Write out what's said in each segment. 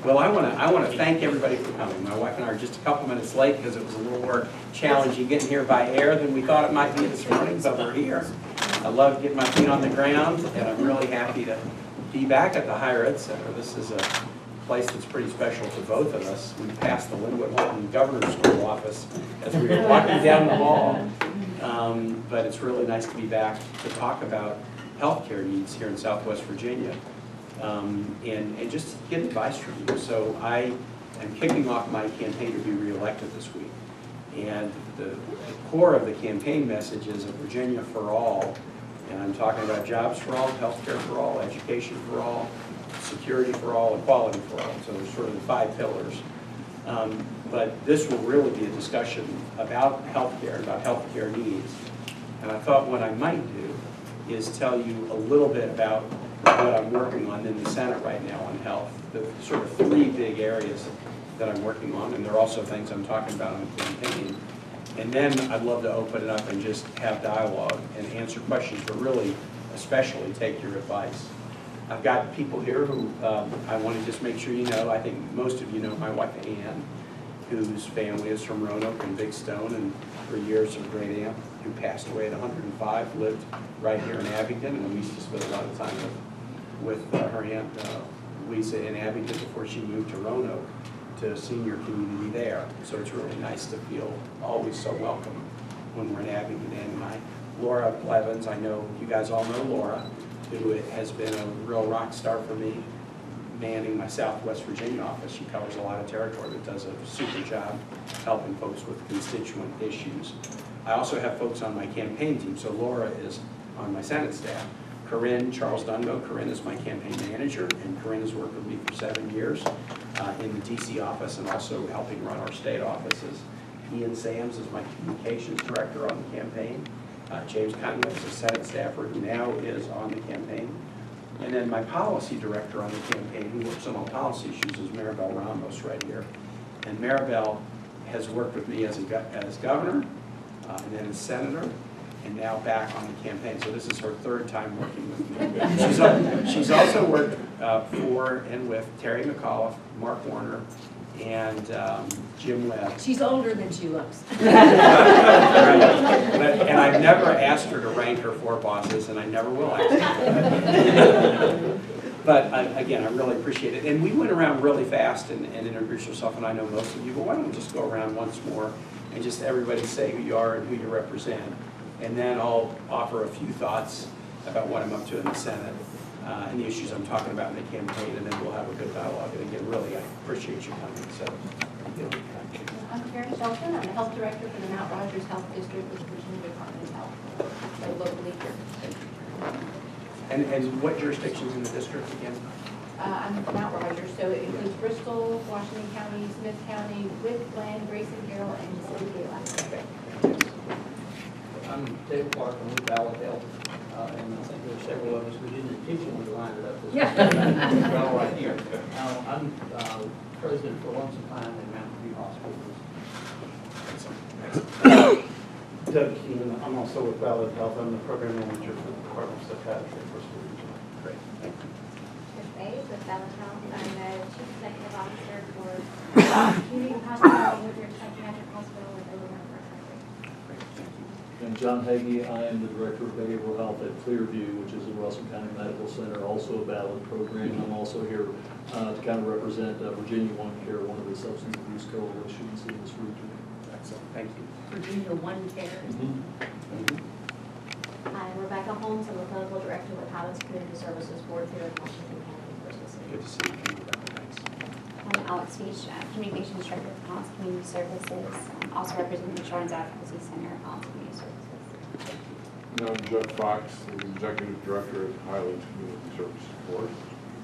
Well, I want to thank everybody for coming. My wife and I are just a couple minutes late because it was a little more challenging getting here by air than we thought it might be this morning, but we're here. I love getting my feet on the ground, and I'm really happy to be back at the Higher Ed Center. This is a place that's pretty special to both of us. We passed the Linwood Holton Governor's School office as we were walking down the hall. But it's really nice to be back to talk about healthcare needs here in Southwest Virginia. And just get advice from you. So I am kicking off my campaign to be reelected this week. And the core of the campaign message is a Virginia for all. And I'm talking about jobs for all, healthcare for all, education for all, security for all, equality for all. So there's sort of the 5 pillars. But this will really be a discussion about healthcare, about healthcare needs. And I thought what I might do is tell you a little bit about what I'm working on in the Senate right now on health. The sort of 3 big areas that I'm working on, and there are also things I'm talking about on the campaign. And then I'd love to open it up and just have dialogue and answer questions, but really, especially take your advice. I've got people here who I want to just make sure you know. I think most of you know my wife Ann, whose family is from Roanoke and Big Stone, and for years of great aunt who passed away at 105, lived right here in Abingdon, and we used to spend a lot of time with her aunt Lisa in Abingdon before she moved to Roanoke to senior community there. So it's really nice to feel always so welcome when we're in Abingdon. And my Laura Blevins, I know you guys all know Laura, who has been a real rock star for me, manning my Southwest Virginia office. She covers a lot of territory, but does a super job helping folks with constituent issues. I also have folks on my campaign team. So Laura is on my Senate staff. Corinne, Charles Dungo, Corinne is my campaign manager, and Corinne has worked with me for 7 years in the DC office and also helping run our state offices. Ian Sams is my communications director on the campaign. James Kaine is a Senate staffer who now is on the campaign. And then my policy director on the campaign, who works on all policy issues, is Maribel Ramos right here. And Maribel has worked with me as governor, and then as senator, and now back on the campaign. So this is her 3rd time working with me. She's also worked for and with Terry McAuliffe, Mark Warner, and Jim Webb. She's older than she looks. And I've never asked her to rank her 4 bosses, and I never will ask her. But again, I really appreciate it. And we went around really fast and introduced yourself, and I know most of you, but why don't we just go around once more and just everybody say who you are and who you represent. And then I'll offer a few thoughts about what I'm up to in the Senate and the issues I'm talking about in the campaign, and then we'll have a good dialogue. And again, really, I appreciate you coming. So, I'm Karen Shelton. I'm the Health Director for the Mount Rogers Health District with the Virginia Department of Health. So locally here. and what jurisdictions in the district again? I'm Mount Rogers, so it includes Bristol, Washington County, Smith County, Witt, Glenn, Grayson, Carroll, and the city of Gala. Okay. I'm Dave Clark, I'm with Ballard Health, and I think there are several of us who didn't intentionally line it up this Yeah. well right here. I'm president for Lonesome Pine and Mountain View Hospitals. Doug Kaine, I'm also with Ballard Health. I'm the program manager for the Department of Psychiatry at Bristol Region. Great. Thank you. Chris Bays with Ballard Health. I'm the Chief Executive Officer for Community Hospital, Woodridge Psychiatric Hospital with Overnight Recovery. Great. Thank you. I'm John Hagee. I am the Director of Behavioral Health at Clearview, which is a Russell County Medical Center, also a Ballard program. I'm also here to kind of represent Virginia One Care, one of the substance abuse coalitions in this region. Excellent. Thank you. Virginia One Care. I'm Rebecca Holmes. I'm the Clinical Director with Highlands Community Services Board here in Washington County. Good to see you. Thanks. I'm Alex Feach, Communications Director for Highlands Community Services, also representing the Children's Advocacy Center at Highlands Community Services. And I'm Jeff Fox, the Executive Director at Highlands Community Services Board.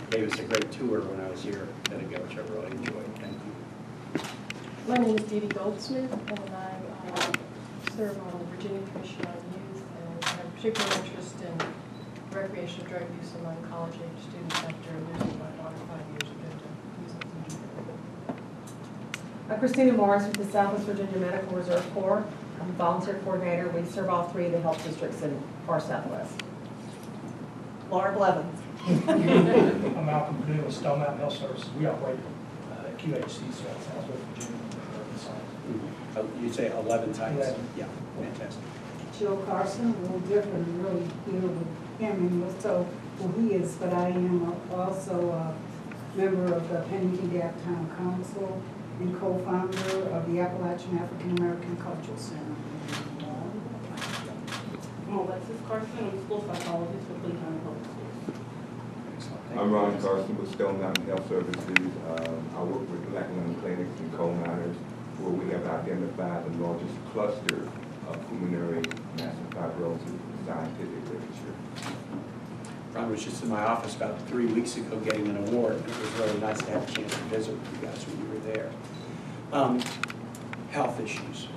Gave us a great tour when I was here a bit ago, which I really enjoyed. Thank you. My name is Dee Goldsmith, and I serve on the Virginia Commission on Youth, and I have particular interest in recreational drug use among college-age students after losing my daughter 5 years ago to using some. I'm Christina Morris with the Southwest Virginia Medical Reserve Corps. I'm a volunteer coordinator. We serve all 3 of the health districts in far southwest. Laura Blevins. I'm Malcolm Purdue with Stone Mountain Health Services. We operate at QHC, so that's Southwest Virginia. You'd say 11 sites? 11. Yeah, fantastic. Joe Carson, a little different, really deal with him and so who he is, but I am also a member of the Pennington Gap Town Council and co-founder of the Appalachian African American Cultural Center. I'm Alexis Carson, I'm a school psychologist with Lee County Public Schools. Excellent. Thank I'm you. Ron Carson with Stone Mountain Health Services. I work with Black lung clinics and coal miners where we have identified the largest cluster of pulmonary massive fibrosis in scientific literature. Ron was just in my office about 3 weeks ago getting an award. It was really nice to have a chance to visit with you guys when you were there. Health issues.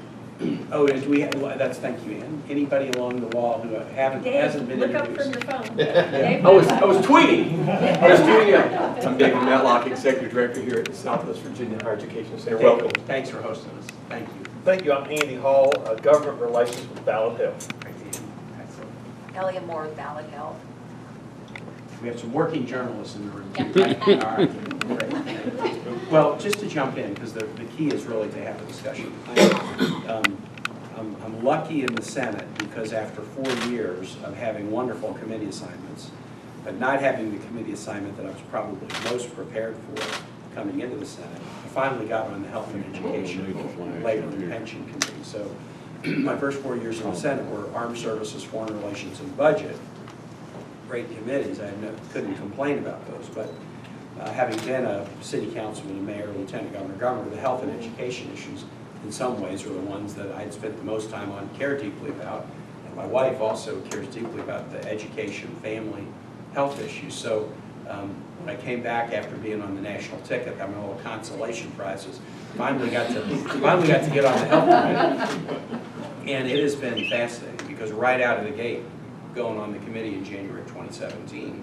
Oh, and do we have, well, that's, thank you, Ann. Anybody along the wall who hasn't been Look up from introduced? your phone. I was tweeting. I was tweeting. I'm David Matlock, Executive Director here at the Southwest Virginia Higher Education Center. Welcome. Thanks for hosting us. Thank you. Thank you. I'm Andy Hall, Government Relations with Ballot Health. Excellent. Elliot Moore with Ballot Health. We have some working journalists in the room. Right? All right, great. Well, just to jump in, because the key is really to have a discussion. I'm lucky in the Senate because after 4 years of having wonderful committee assignments, but not having the committee assignment that I was probably most prepared for coming into the Senate, I finally got on the Health and Education, later the Pension Committee. So my first 4 years in the Senate were Armed Services, Foreign Relations, and Budget. Great committees. I couldn't complain about those, but having been a city councilman, a mayor, lieutenant governor, the health and education issues in some ways are the ones that I'd spent the most time on, care deeply about, and my wife also cares deeply about the education, family, health issues. So when I came back after being on the national ticket, got my little consolation prizes, finally got to get on the health committee, and it has been fascinating because right out of the gate, going on the committee in January 2017,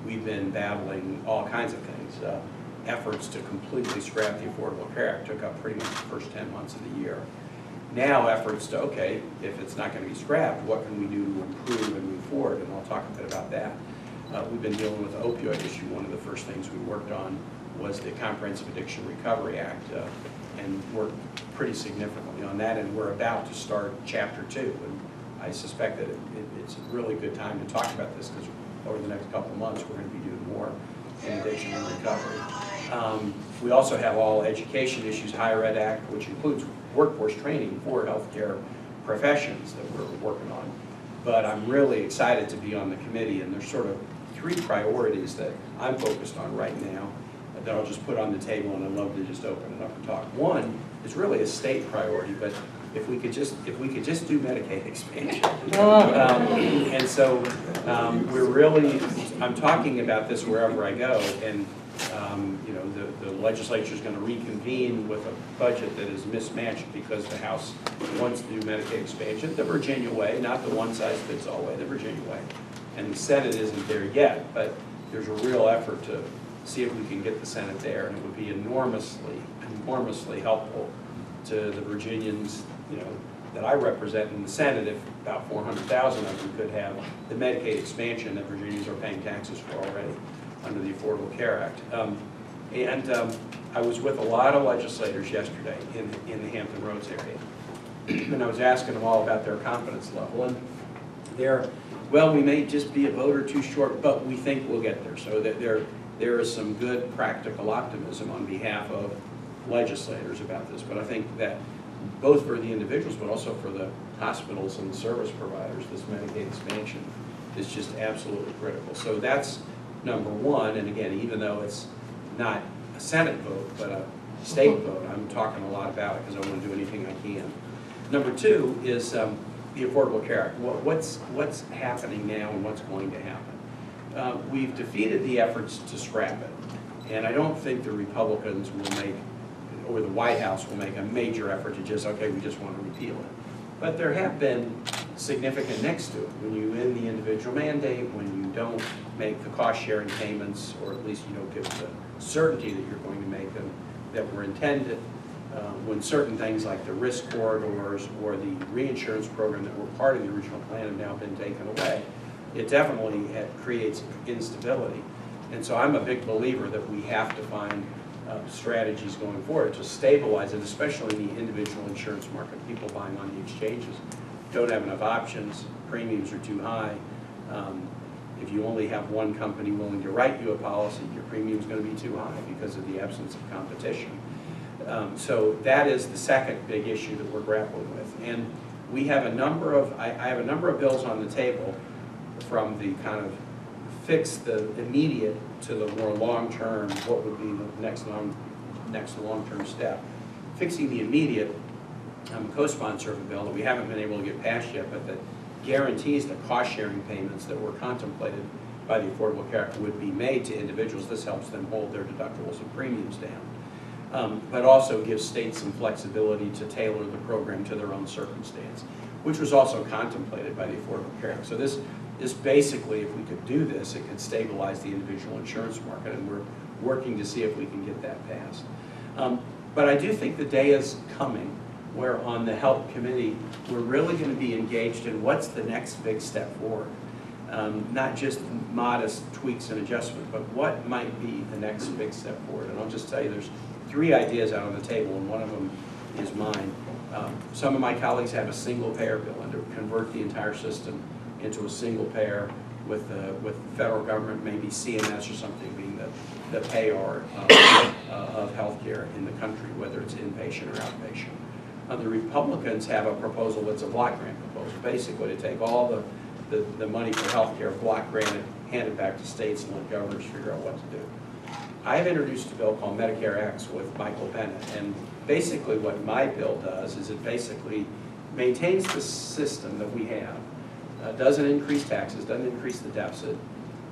we've been battling all kinds of things. Efforts to completely scrap the Affordable Care Act took up pretty much the first 10 months of the year. Now efforts to, okay, if it's not going to be scrapped, what can we do to improve and move forward? And I'll talk a bit about that. We've been dealing with the opioid issue. One of the first things we worked on was the Comprehensive Addiction Recovery Act, and worked pretty significantly on that, and we're about to start Chapter 2. And I suspect that it's a really good time to talk about this because over the next couple of months we're going to be doing more in addiction and recovery. We also have all education issues, Higher Ed Act, which includes workforce training for healthcare professions that we're working on. But I'm really excited to be on the committee, and there's sort of 3 priorities that I'm focused on right now that I'll just put on the table, and I'd love to just open it up and talk. One is really a state priority, but if we could just do Medicaid expansion. And so we're really, I'm talking about this wherever I go, and you know, the legislature is going to reconvene with a budget that is mismatched because the House wants to do Medicaid expansion the Virginia way, not the one-size-fits-all way, the Virginia way. And the Senate isn't there yet, but there's a real effort to see if we can get the Senate there, and it would be enormously, enormously helpful to the Virginians, you know, that I represent in the Senate, if about 400,000 of them could have the Medicaid expansion that Virginians are paying taxes for already under the Affordable Care Act. I was with a lot of legislators yesterday in the Hampton Roads area, and I was asking them all about their confidence level. And they're, well, we may just be a vote or two short, but we think we'll get there. So that there is some good practical optimism on behalf of legislators about this. But I think that both for the individuals, but also for the hospitals and the service providers, this Medicaid expansion is just absolutely critical. So that's number one. And again, even though it's not a Senate vote, but a state vote, I'm talking a lot about it because I want to do anything I can. Number two is the Affordable Care Act. What's happening now and what's going to happen? We've defeated the efforts to scrap it. And I don't think the Republicans will make, or the White House will make a major effort to just, okay, we just want to repeal it. But there have been significant next to it. When you end the individual mandate, when you don't make the cost-sharing payments, or at least you don't give the certainty that you're going to make them that were intended, when certain things like the risk corridors or the reinsurance program that were part of the original plan have now been taken away, it definitely creates instability. And so I'm a big believer that we have to find strategies going forward to stabilize it, especially in the individual insurance market. People buying on the exchanges don't have enough options, premiums are too high. If you only have one company willing to write you a policy, your premium's going to be too high because of the absence of competition. So that is the second big issue that we're grappling with. And we have a number of, I have a number of bills on the table, from the kind of fix the immediate to the more long-term, what would be the next long-term step. Fixing the immediate, I'm a co-sponsor of a bill that we haven't been able to get passed yet, but that guarantees the cost-sharing payments that were contemplated by the Affordable Care Act would be made to individuals. This helps them hold their deductibles and premiums down. But also gives states some flexibility to tailor the program to their own circumstance, which was also contemplated by the Affordable Care Act. So this basically, if we could do this, it could stabilize the individual insurance market, and we're working to see if we can get that passed. But I do think the day is coming where on the Health Committee, we're really going to be engaged in what's the next big step forward. Not just modest tweaks and adjustments, but what might be the next big step forward. And I'll just tell you, there's 3 ideas out on the table, and one of them is mine. Some of my colleagues have a single payer bill, and to convert the entire system into a single payer with the federal government, maybe CMS or something being the payer of healthcare in the country, whether it's inpatient or outpatient. The Republicans have a proposal that's a block grant proposal, basically to take all the money for healthcare, block grant it, hand it back to states, and let governors figure out what to do. I have introduced a bill called Medicare X with Michael Bennett, and basically what my bill does is it basically maintains the system that we have, doesn't increase taxes, doesn't increase the deficit,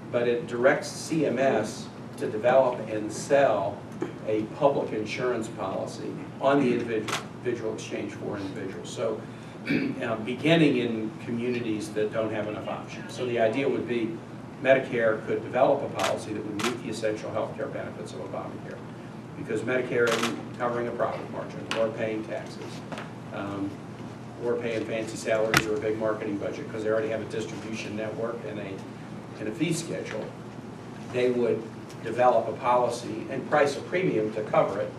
but it directs CMS to develop and sell a public insurance policy on the individual exchange for individuals. So beginning in communities that don't have enough options. So the idea would be Medicare could develop a policy that would meet the essential health care benefits of Obamacare, because Medicare isn't covering a profit margin or paying taxes or paying fancy salaries or a big marketing budget, because they already have a distribution network and a fee schedule. They would develop a policy and price a premium to cover it,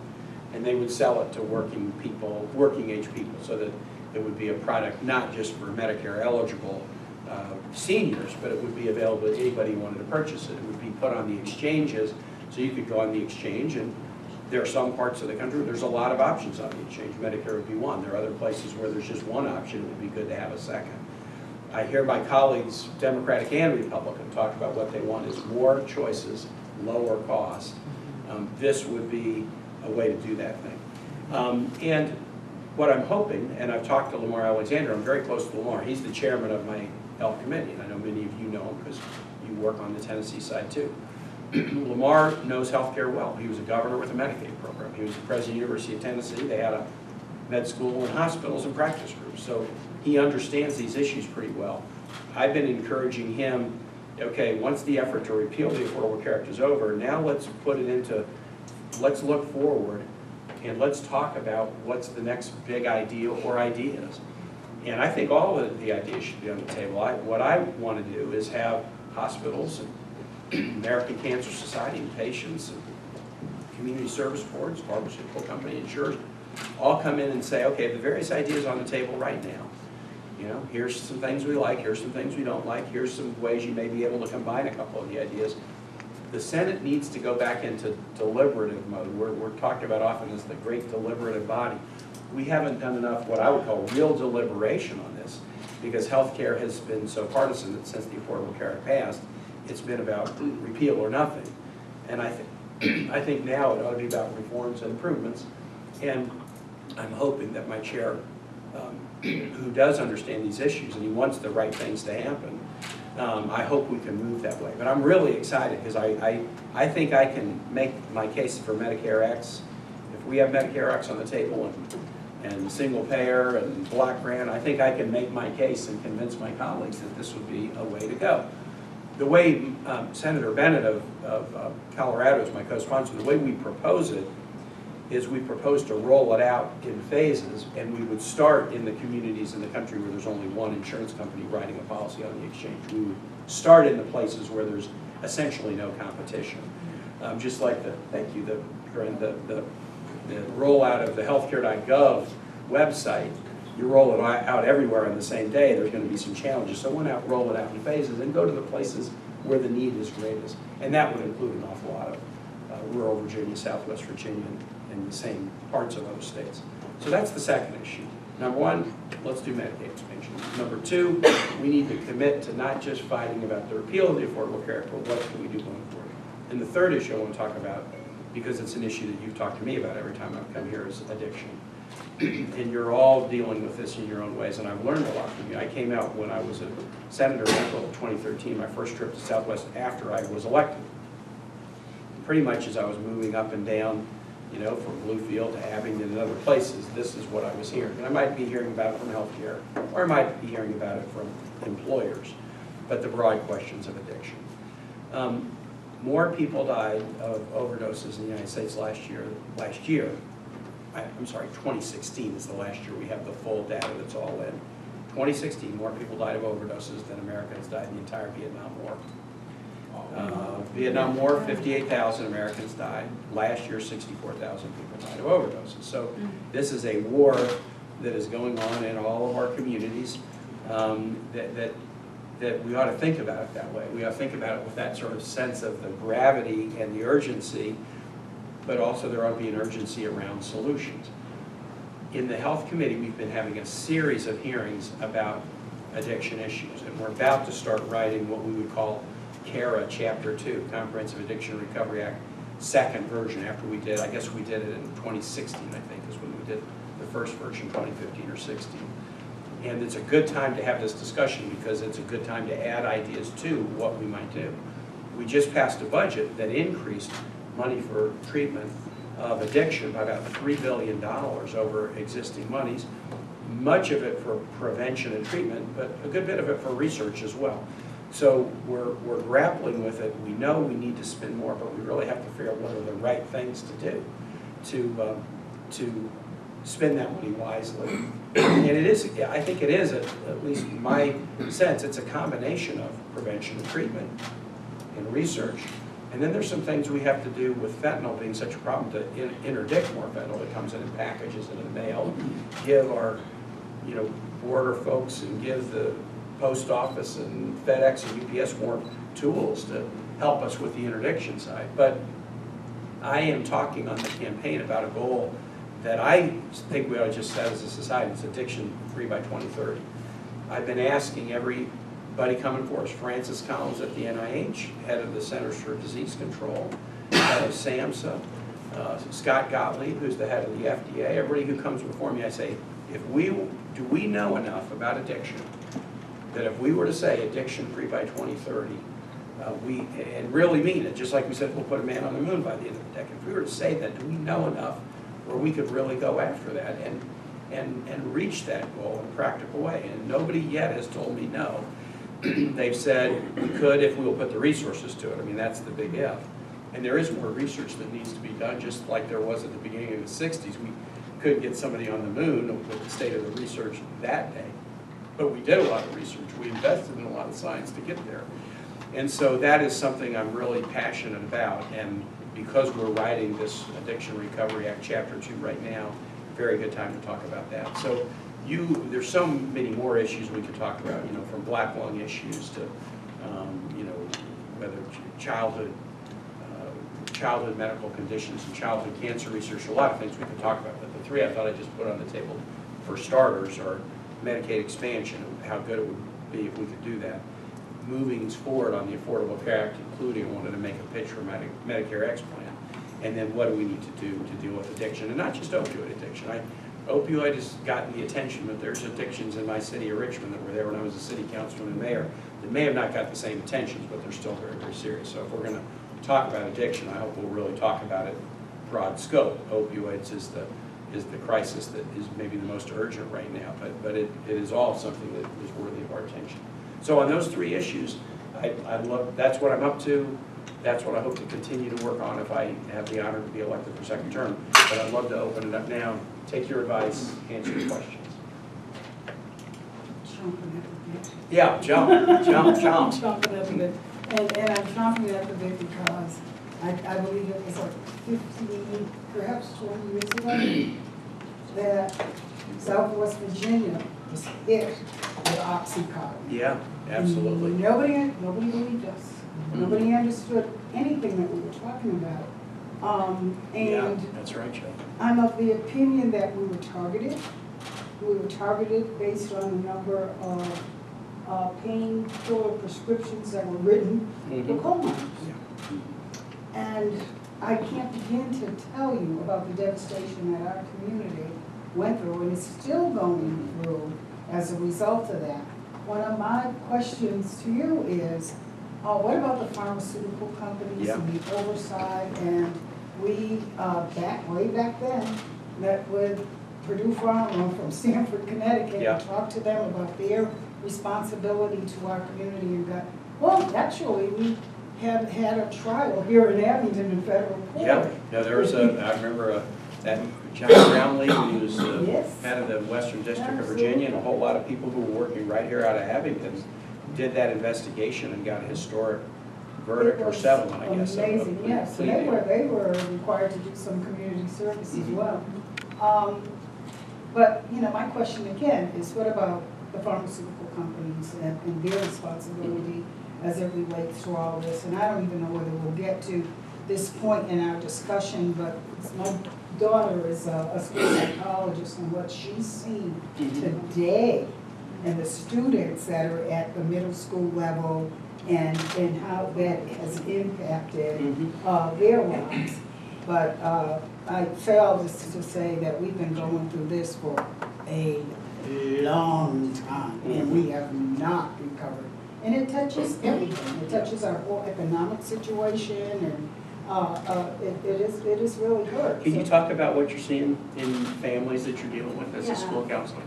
and they would sell it to working age people, so that it would be a product not just for Medicare eligible seniors, but it would be available to anybody who wanted to purchase it. It would be put on the exchanges, so you could go on the exchange, and there are some parts of the country where there's a lot of options on the exchange. Medicare would be one. There are other places where there's just one option. It would be good to have a second. I hear my colleagues, Democratic and Republican, talk about what they want is more choices, lower cost. This would be a way to do that thing. And what I'm hoping, and I've talked to Lamar Alexander, I'm very close to Lamar. He's the chairman of my health committee, and I know many of you know him because you work on the Tennessee side too. Lamar knows healthcare well. He was a governor with a Medicaid program. He was the president of the University of Tennessee. They had a med school and hospitals and practice groups. So he understands these issues pretty well. I've been encouraging him, okay, once the effort to repeal the Affordable Care Act is over, now let's put it into, let's look forward and let's talk about what's the next big idea or ideas. And I think all of the ideas should be on the table. What I want to do is have hospitals and American Cancer Society and patients and community service boards, pharmaceutical company, insurers, all come in and say, okay, the various ideas on the table right now. You know, here's some things we like, here's some things we don't like, here's some ways you may be able to combine a couple of the ideas. The Senate needs to go back into deliberative mode. We're talked about often as the great deliberative body. We haven't done enough what I would call real deliberation on this, because healthcare has been so partisan that since the Affordable Care Act passed, it's been about repeal or nothing. And I think now it ought to be about reforms and improvements. And I'm hoping that my chair, who does understand these issues and he wants the right things to happen, I hope we can move that way. But I'm really excited because I think I can make my case for Medicare X. If we have Medicare X on the table and single payer and block grant, I think I can make my case and convince my colleagues that this would be a way to go. The way Senator Bennett of Colorado is my co-sponsor, the way we propose it is we propose to roll it out in phases, and we would start in the communities in the country where there's only one insurance company writing a policy on the exchange. We would start in the places where there's essentially no competition. Just like thank you, the rollout of the healthcare.gov website, you roll it out everywhere on the same day, there's going to be some challenges. So why not roll it out in phases and go to the places where the need is greatest? And that would include an awful lot of rural Virginia, Southwest Virginia, and the same parts of other states. So that's the second issue. Number one, let's do Medicaid expansion. Number two, we need to commit to not just fighting about the repeal of the Affordable Care Act, but what can we do going forward. And the third issue I want to talk about, because it's an issue that you've talked to me about every time I've come here, is addiction. And you're all dealing with this in your own ways, and I've learned a lot from you. I came out when I was a senator in April of 2013, my first trip to Southwest after I was elected. Pretty much as I was moving up and down, you know, from Bluefield to Abingdon and other places, this is what I was hearing. And I might be hearing about it from healthcare, or I might be hearing about it from employers, but the broad questions of addiction. More people died of overdoses in the United States last year, I'm sorry, 2016 is the last year we have the full data that's all in. 2016, more people died of overdoses than Americans died in the entire Vietnam War. Vietnam War, 58,000 Americans died. Last year, 64,000 people died of overdoses. So this is a war that is going on in all of our communities that we ought to think about it that way. We ought to think about it with that sort of sense of the gravity and the urgency, but also there ought to be an urgency around solutions. In the Health Committee, we've been having a series of hearings about addiction issues, and we're about to start writing what we would call CARA Chapter 2, Comprehensive Addiction Recovery Act, second version after we did, I guess we did it in 2016, I think, is when we did the first version, 2015 or 16. And it's a good time to have this discussion because it's a good time to add ideas to what we might do. We just passed a budget that increased money for treatment of addiction by about $3 billion over existing monies, much of it for prevention and treatment, but a good bit of it for research as well. So we're grappling with it. We know we need to spend more, but we really have to figure out what are the right things to do to spend that money wisely. And it is, I think it is, at least in my sense, it's a combination of prevention and treatment and research. And then there's some things we have to do with fentanyl being such a problem to interdict more fentanyl that comes in packages and in the mail, give our, you know, border folks and give the post office and FedEx and UPS more tools to help us with the interdiction side. But I am talking on the campaign about a goal that I think we ought to just set as a society. It's addiction-free by 2030. I've been asking everybody coming for us, Francis Collins at the NIH, head of the Centers for Disease Control, head of SAMHSA, Scott Gottlieb, who's the head of the FDA, everybody who comes before me, I say, do we know enough about addiction that if we were to say addiction-free by 2030, and really mean it, just like we said we'll put a man on the moon by the end of the decade, if we were to say that, do we know enough where we could really go after that and reach that goal in a practical way? And nobody yet has told me no. They've said we could if we will put the resources to it. I mean, that's the big if. And there is more research that needs to be done, just like there was at the beginning of the 60s. We couldn't get somebody on the moon with the state of the research that day. But we did a lot of research. We invested in a lot of science to get there. And so that is something I'm really passionate about. And because we're writing this Addiction Recovery Act Chapter 2 right now, very good time to talk about that. So there's so many more issues we could talk about, you know, from black lung issues to, you know, whether childhood medical conditions and childhood cancer research, a lot of things we could talk about. But the three I thought I'd just put on the table for starters are Medicaid expansion, how good it would be if we could do that. Moving forward on the Affordable Care Act, including, I wanted to make a pitch for Medicare X plan. And then what do we need to do to deal with addiction? And not just opioid addiction. Opioid has gotten the attention, but there's addictions in my city of Richmond that were there when I was a city councilman and mayor that may have not got the same attention, but they're still very, very serious. So if we're going to talk about addiction, I hope we'll really talk about it broad scope. Opioids is the crisis that is maybe the most urgent right now, but it is all something that is worthy of our attention. So on those three issues, I love, that's what I'm up to. that's what I hope to continue to work on if I have the honor to be elected for second term. But I'd love to open it up now, take your advice, answer your questions. Chomping at the bit. Yeah, jump. Chomping at the bit. And I'm chomping at the bit because I believe it was like 15, perhaps 20 years ago, that Southwest Virginia was hit with Oxycontin. Yeah, absolutely. Nobody believed us. Nobody understood anything that we were talking about. Yeah, And that's right, Joe. I'm of the opinion that we were targeted. We were targeted based on the number of painkiller prescriptions that were written for coal miners. And I can't begin to tell you about the devastation that our community went through and is still going through as a result of that. One of my questions to you is, what about the pharmaceutical companies and the oversight? And we, way back then, met with Purdue Pharma from Stamford, Connecticut, and talked to them about their responsibility to our community and got, well, actually, we have had a trial here in Abingdon in federal court. Yeah, there was I remember that John Brownlee, who was head of the Western District of Virginia, and a whole lot of people who were working right here out of Abingdon did that investigation and got a historic verdict or settlement, I guess. Amazing, yes. So they were required to do some community service as well. But, you know, my question again is, what about the pharmaceutical companies and their responsibility as it relates to all this? And I don't even know whether we'll get to this point in our discussion, but my daughter is a school psychologist, and what she's seen today and the students that are at the middle school level and how that has impacted their lives. But I fail to say that we've been going through this for a long time, and we have not recovered. And it touches everything. It touches our whole economic situation, and it is really hurt. Can you talk about what you're seeing in families that you're dealing with as a school counselor?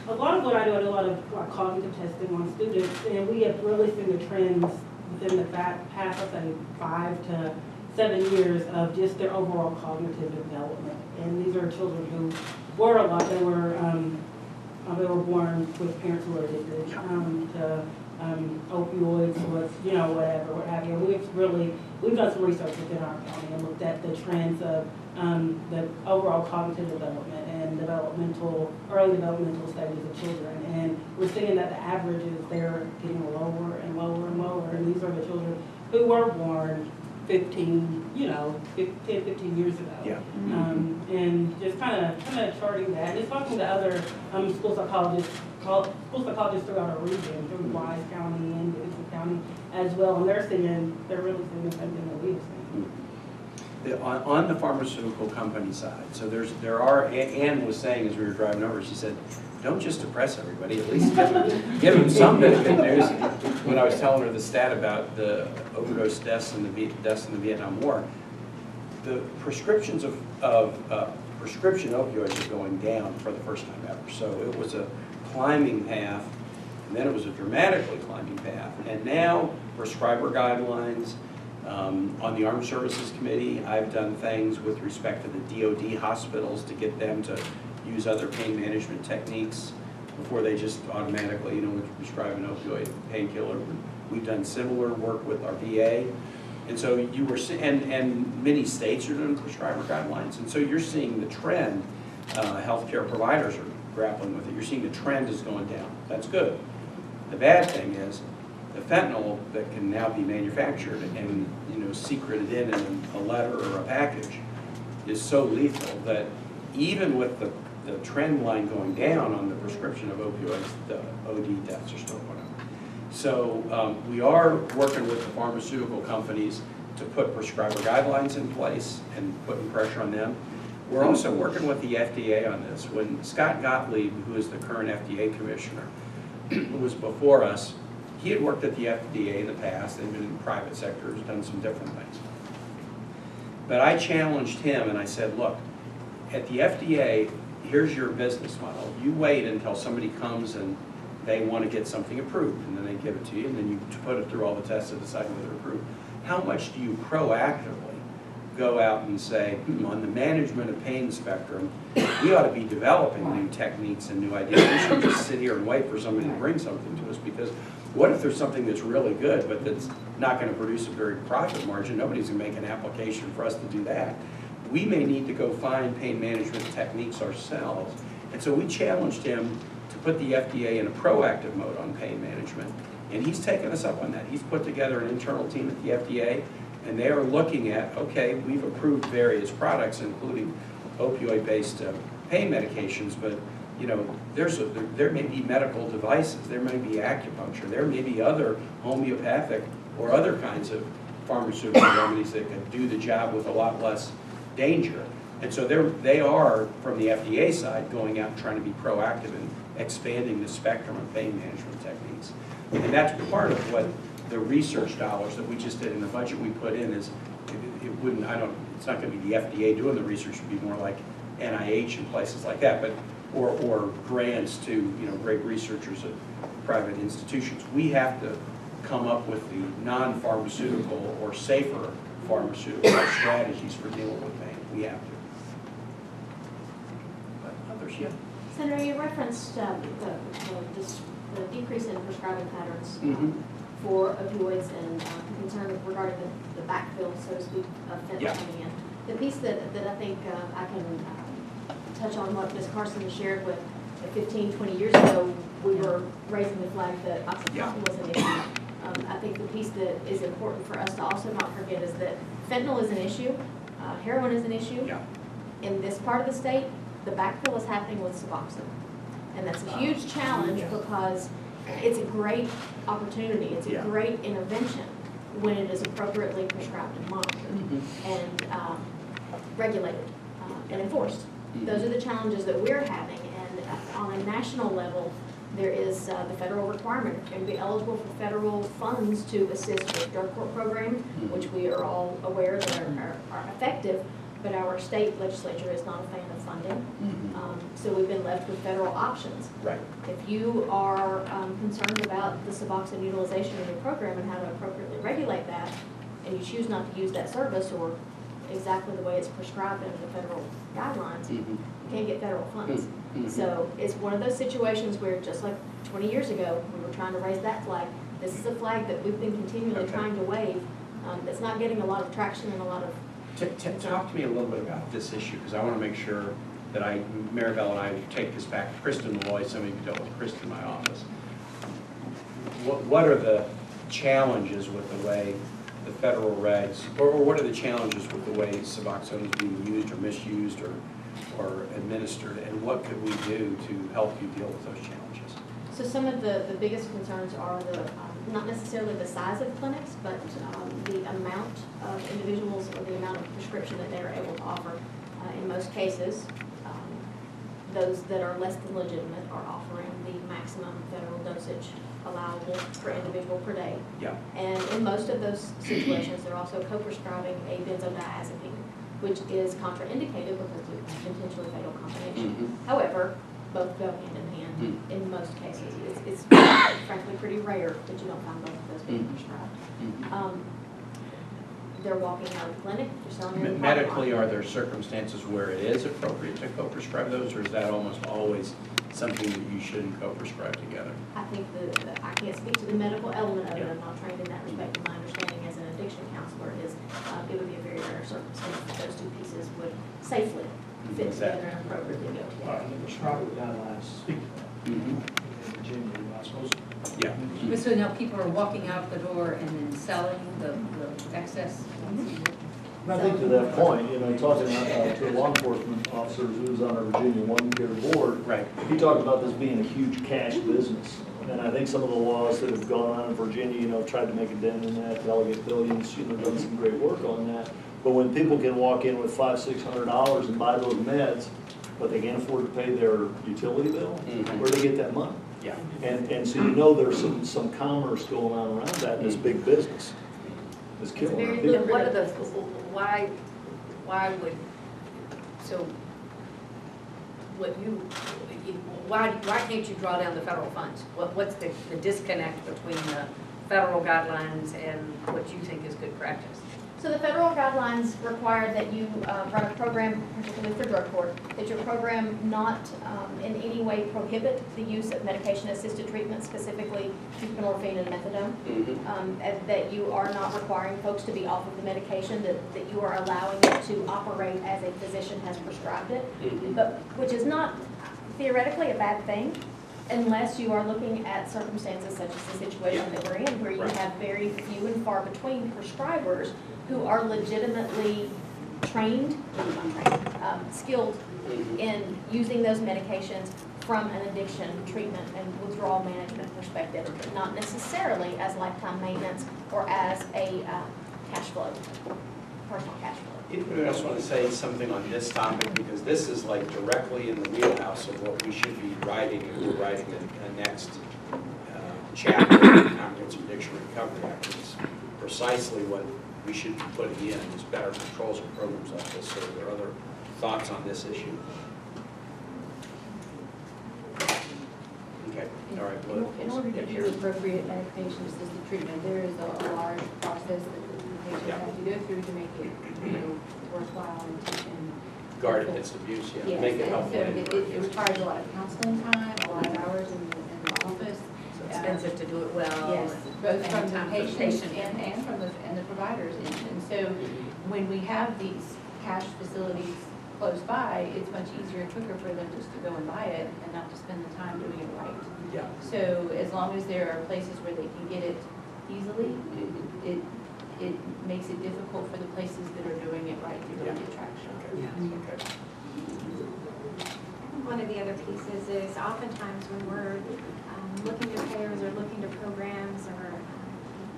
A lot of what I do a lot of cognitive testing on students, and we have really seen the trends within the past, I'd say, 5 to 7 years of just their overall cognitive development. And these are children who were they were born with parents who were addicted to opioids, or whatever, what have you. We've done some research within our county and looked at the trends of the overall cognitive development and early developmental stages of children. And we're seeing that the averages, they're getting lower and lower and lower. And these are the children who were born 15 years ago. Yeah. And just kind of charting that. And just talking to other school psychologists throughout our region, through Wise County and Davidson County as well. And they're really seeing the same thing that we've seen. On the pharmaceutical company side, so there are, Ann was saying as we were driving over, she said, don't just depress everybody, at least give them some bit of good news. When I was telling her the stat about the overdose deaths in the Vietnam War, the prescriptions of prescription opioids are going down for the first time ever. So it was a climbing path, and then it was a dramatically climbing path. And now prescriber guidelines. On the Armed Services Committee, I've done things with respect to the DOD hospitals to get them to use other pain management techniques before they just automatically, prescribe an opioid painkiller. We've done similar work with our VA. And so and many states are doing prescriber guidelines. And so you're seeing the trend, healthcare providers are grappling with it. You're seeing the trend is going down. That's good. The bad thing is, the fentanyl that can now be manufactured and secreted in a letter or a package is so lethal that even with the trend line going down on the prescription of opioids, the OD deaths are still going up. So we are working with the pharmaceutical companies to put prescriber guidelines in place and putting pressure on them. We're also working with the FDA on this. When Scott Gottlieb, who is the current FDA commissioner, who was before us, he had worked at the FDA in the past and been in the private sector, has done some different things. But I challenged him and I said, look, at the FDA, here's your business model. You wait until somebody comes and they want to get something approved, and then they give it to you, and then you put it through all the tests to decide whether it's approved. how much do you proactively go out and say, on the management of pain spectrum, we ought to be developing new techniques and new ideas. We shouldn't just sit here and wait for somebody to bring something to us, because what if there's something that's really good, but that's not going to produce a very profit margin? Nobody's going to make an application for us to do that. We may need to go find pain management techniques ourselves. And so we challenged him to put the FDA in a proactive mode on pain management. And he's taken us up on that. He's put together an internal team at the FDA, and they are looking at, okay, we've approved various products, including opioid-based pain medications, but you know, there may be medical devices, there may be acupuncture, there may be other homeopathic or other kinds of pharmaceutical remedies that can do the job with a lot less danger. And so they are, from the FDA side, going out and trying to be proactive in expanding the spectrum of pain management techniques. And that's part of what the research dollars that we just did in the budget we put in is, it's not going to be the FDA doing the research, it would be more like NIH and places like that, but or grants to, you know, great researchers at private institutions. We have to come up with the non-pharmaceutical or safer pharmaceutical strategies for dealing with pain. We have to. But others, yeah. Senator, you referenced the decrease in prescribing patterns for opioids and concern regarding the backfill, so to speak, of fentanyl coming in. The piece that I think I can touch on what Ms. Carson shared with 15, 20 years ago, we were raising the flag that OxyContin was an issue. I think the piece that is important for us to also not forget is that fentanyl is an issue, heroin is an issue. In this part of the state, the backfill is happening with Suboxone. And that's a huge challenge because it's a great opportunity, it's a great intervention when it is appropriately prescribed and monitored and regulated and enforced. Those are the challenges that we're having, and on a national level, there is the federal requirement to be eligible for federal funds to assist with drug court programs, which we are all aware that are effective, but our state legislature is not a fan of funding. So we've been left with federal options. Right. If you are concerned about the Suboxone utilization in your program and how to appropriately regulate that, and you choose not to use that service or exactly the way it's prescribed under the federal guidelines, you can't get federal funds. So it's one of those situations where, just like 20 years ago, we were trying to raise that flag. This is a flag that we've been continually trying to wave that's not getting a lot of traction and a lot of... Talk to me a little bit about this issue, because I want to make sure that Maribel and I take this back to Kristen Malloy. Some of you dealt with Kristen in my office. What are the challenges with the way the federal regs, or what are the challenges with the way Suboxone is being used or misused or administered, and what could we do to help you deal with those challenges? So some of the biggest concerns are not necessarily the size of clinics, but the amount of individuals or the amount of prescription that they are able to offer. In most cases, those that are less than legitimate are offering the maximum federal dosage allowable per individual per day. And in most of those situations, they're also co-prescribing a benzodiazepine, which is contraindicated because it's a potentially fatal combination. However, both go hand in hand in most cases. It's frankly pretty rare that you don't find both of those being prescribed. They're walking out of the clinic, they're selling them in the Medically, are there circumstances where it is appropriate to co-prescribe those, or is that almost always something that you shouldn't co-prescribe together? I think I can't speak to the medical element of it. I'm not trained in that respect. And my understanding as an addiction counselor is it would be a very rare circumstance that those two pieces would safely fit together and appropriately go together. The prescribing guidelines speak to that. In Virginia, you're not supposed to. But so now people are walking out the door and then selling the excess? I think to that point, you know, talking to a law enforcement officer who's on our Virginia One Care board, he talked about this being a huge cash business. And I think some of the laws that have gone on in Virginia, you know, tried to make a dent in that, delegate billions, you know, done some great work on that. But when people can walk in with $500, $600 and buy those meds, but they can't afford to pay their utility bill, where do they get that money? And so you know there's some commerce going on around that, this big business is killing people. What are the, why would, so what you, why can't you draw down the federal funds? What's the disconnect between federal guidelines and what you think is good practice? So the federal guidelines require that you run a program, particularly for drug court, that your program not in any way prohibit the use of medication-assisted treatment, specifically buprenorphine and methadone, and that you are not requiring folks to be off of the medication, that you are allowing it to operate as a physician has prescribed it, but which is not theoretically a bad thing, unless you are looking at circumstances such as the situation that we're in, where you have very few and far between prescribers who are legitimately trained, skilled in using those medications from an addiction treatment and withdrawal management perspective, not necessarily as lifetime maintenance or as a cash flow, personal cash flow. Anybody else want to say something on this topic? Because this is like directly in the wheelhouse of what we should be writing, and we're writing a next chapter in the Comprehensive Addiction Recovery Act. It's precisely what we should be putting in, is better controls and programs like this. So are there other thoughts on this issue? Okay, all right. Well, in order to do appropriate medication-assisted treatment, there is a large process that the patient has to go through to make it, worthwhile and guard against abuse, yes, make it and helpful. so it requires a lot of counseling time, a lot of hours in the office. So expensive to do it well. Yes, both from the patient and from the providers. And so when we have these cash facilities close by, it's much easier and quicker for them just to go and buy it and not to spend the time doing it right. Yeah. So as long as there are places where they can get it easily, it makes it difficult for the places that are doing it right to really get traction. Okay. One of the other pieces is oftentimes when we're looking to payers or looking to programs, or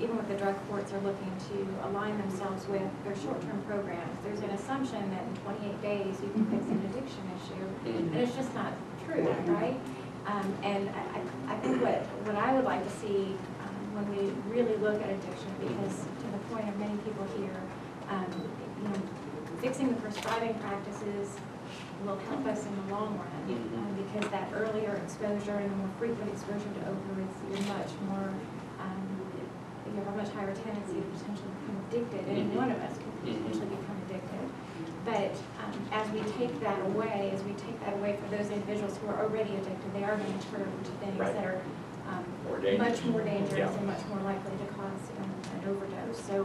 even with the drug courts are looking to align themselves with their short-term programs, there's an assumption that in 28 days you can fix an addiction issue, and it's just not true, right? And I think what I would like to see when we really look at addiction, because to the point of many people here, fixing the prescribing practices will help us in the long run, because that earlier exposure and the more frequent exposure to opioids, you have a much higher tendency to potentially become addicted, and any one of us could potentially become addicted. But as we take that away for those individuals who are already addicted, they are going to turn to things that are much more dangerous and much more likely to cause an overdose. So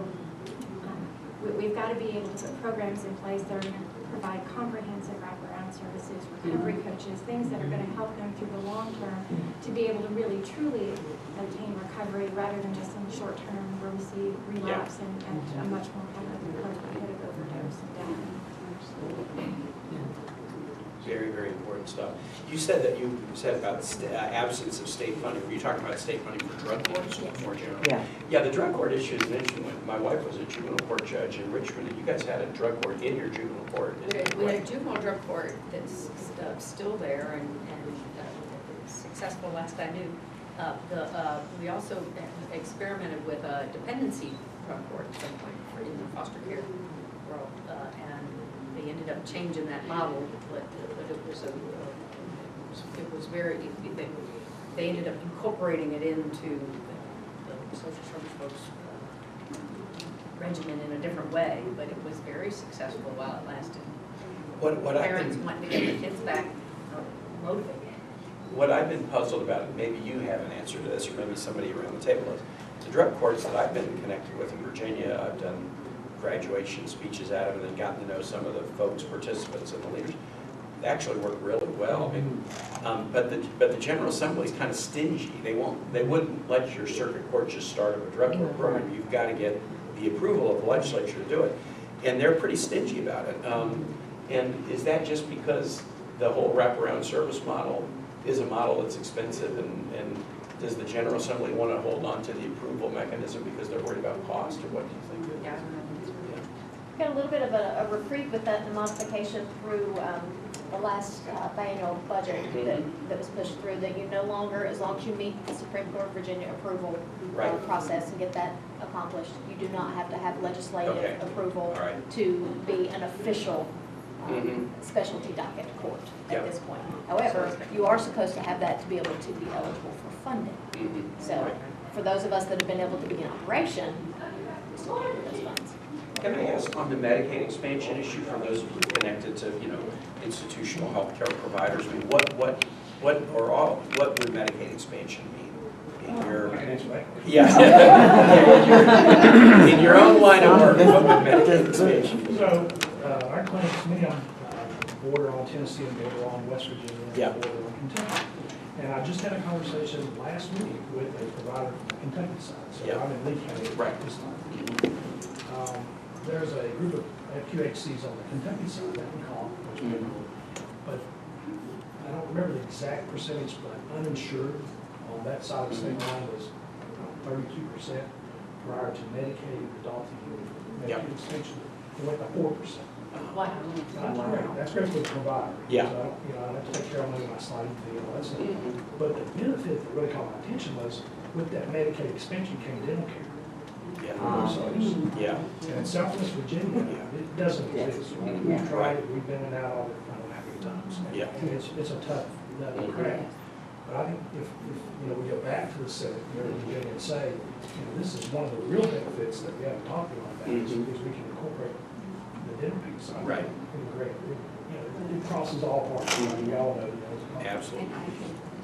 we've got to be able to put programs in place that are going to provide comprehensive wraparound services, recovery coaches, things that are going to help them through the long term to be able to really truly obtain recovery, rather than just in the short term where we see relapse and a much more complicated overdose and death. Very, very important stuff. You said about absence of state funding. Were you talking about state funding for drug courts or more generally? Yeah. Yeah, the drug court issue is an interesting one. My wife was a juvenile court judge in Richmond, and you guys had a drug court in your juvenile court. We had a juvenile drug court that's still there and successful last I knew. We also experimented with a dependency drug court at some point in the foster care world, and they ended up changing that model, but it was very, they ended up incorporating it into the social service folks' regimen in a different way, but it was very successful while it lasted. Parents wanting to get their kids back motivated. What I've been puzzled about, and maybe you have an answer to this, or maybe somebody around the table is, the drug courts that I've been connected with in Virginia, I've done graduation speeches at them and then gotten to know some of the folks, participants, and the leaders. They actually work really well. I mean, but the General Assembly is kind of stingy. They wouldn't let your circuit court just start up a drug court program. You've got to get the approval of the legislature to do it, and they're pretty stingy about it. And is that just because the whole wraparound service model is a model that's expensive, and does the General Assembly want to hold on to the approval mechanism because they're worried about cost, or what do you think? Yeah. Got a little bit of a reprieve with that, the modification through the last biennial budget that was pushed through, that you no longer, as long as you meet the Supreme Court of Virginia approval process and get that accomplished, you do not have to have legislative approval to be an official specialty docket court at this point. However, you are supposed to have that to be able to be eligible for funding. So for those of us that have been able to be in operation, we still get those funds. Can I ask on the Medicaid expansion issue for those of you connected to, institutional healthcare providers, I mean, what would Medicaid expansion mean? In your, in your own line of work, what would Medicaid expansion mean? So, our clinics, many of them border on Tennessee and border on West Virginia and border on Kentucky. And I just had a conversation last week with a provider from the Kentucky side, so I'm in Lee County this time. There's a group of QHCs on the Kentucky side that we call, but I don't remember the exact percentage, but uninsured on that side of the state line was 32% prior to Medicaid adopting Medicaid extension. It went to 4%. Wow. That's great. That's great for the provider. Yeah. So, I have to take care of my sliding fee and all that stuff. But the benefit that really caught my attention was with that Medicaid expansion came dental care. And in Southwest Virginia, it doesn't exist. Right? We've tried it, we've been in and out of it, I don't know how many times. It's a tough nut to crack. But I think if we go back to the Senate here in Virginia and say, this is one of the real benefits that we haven't talked about is we can incorporate the dental piece. Right. It crosses all parts. We all know. Absolutely.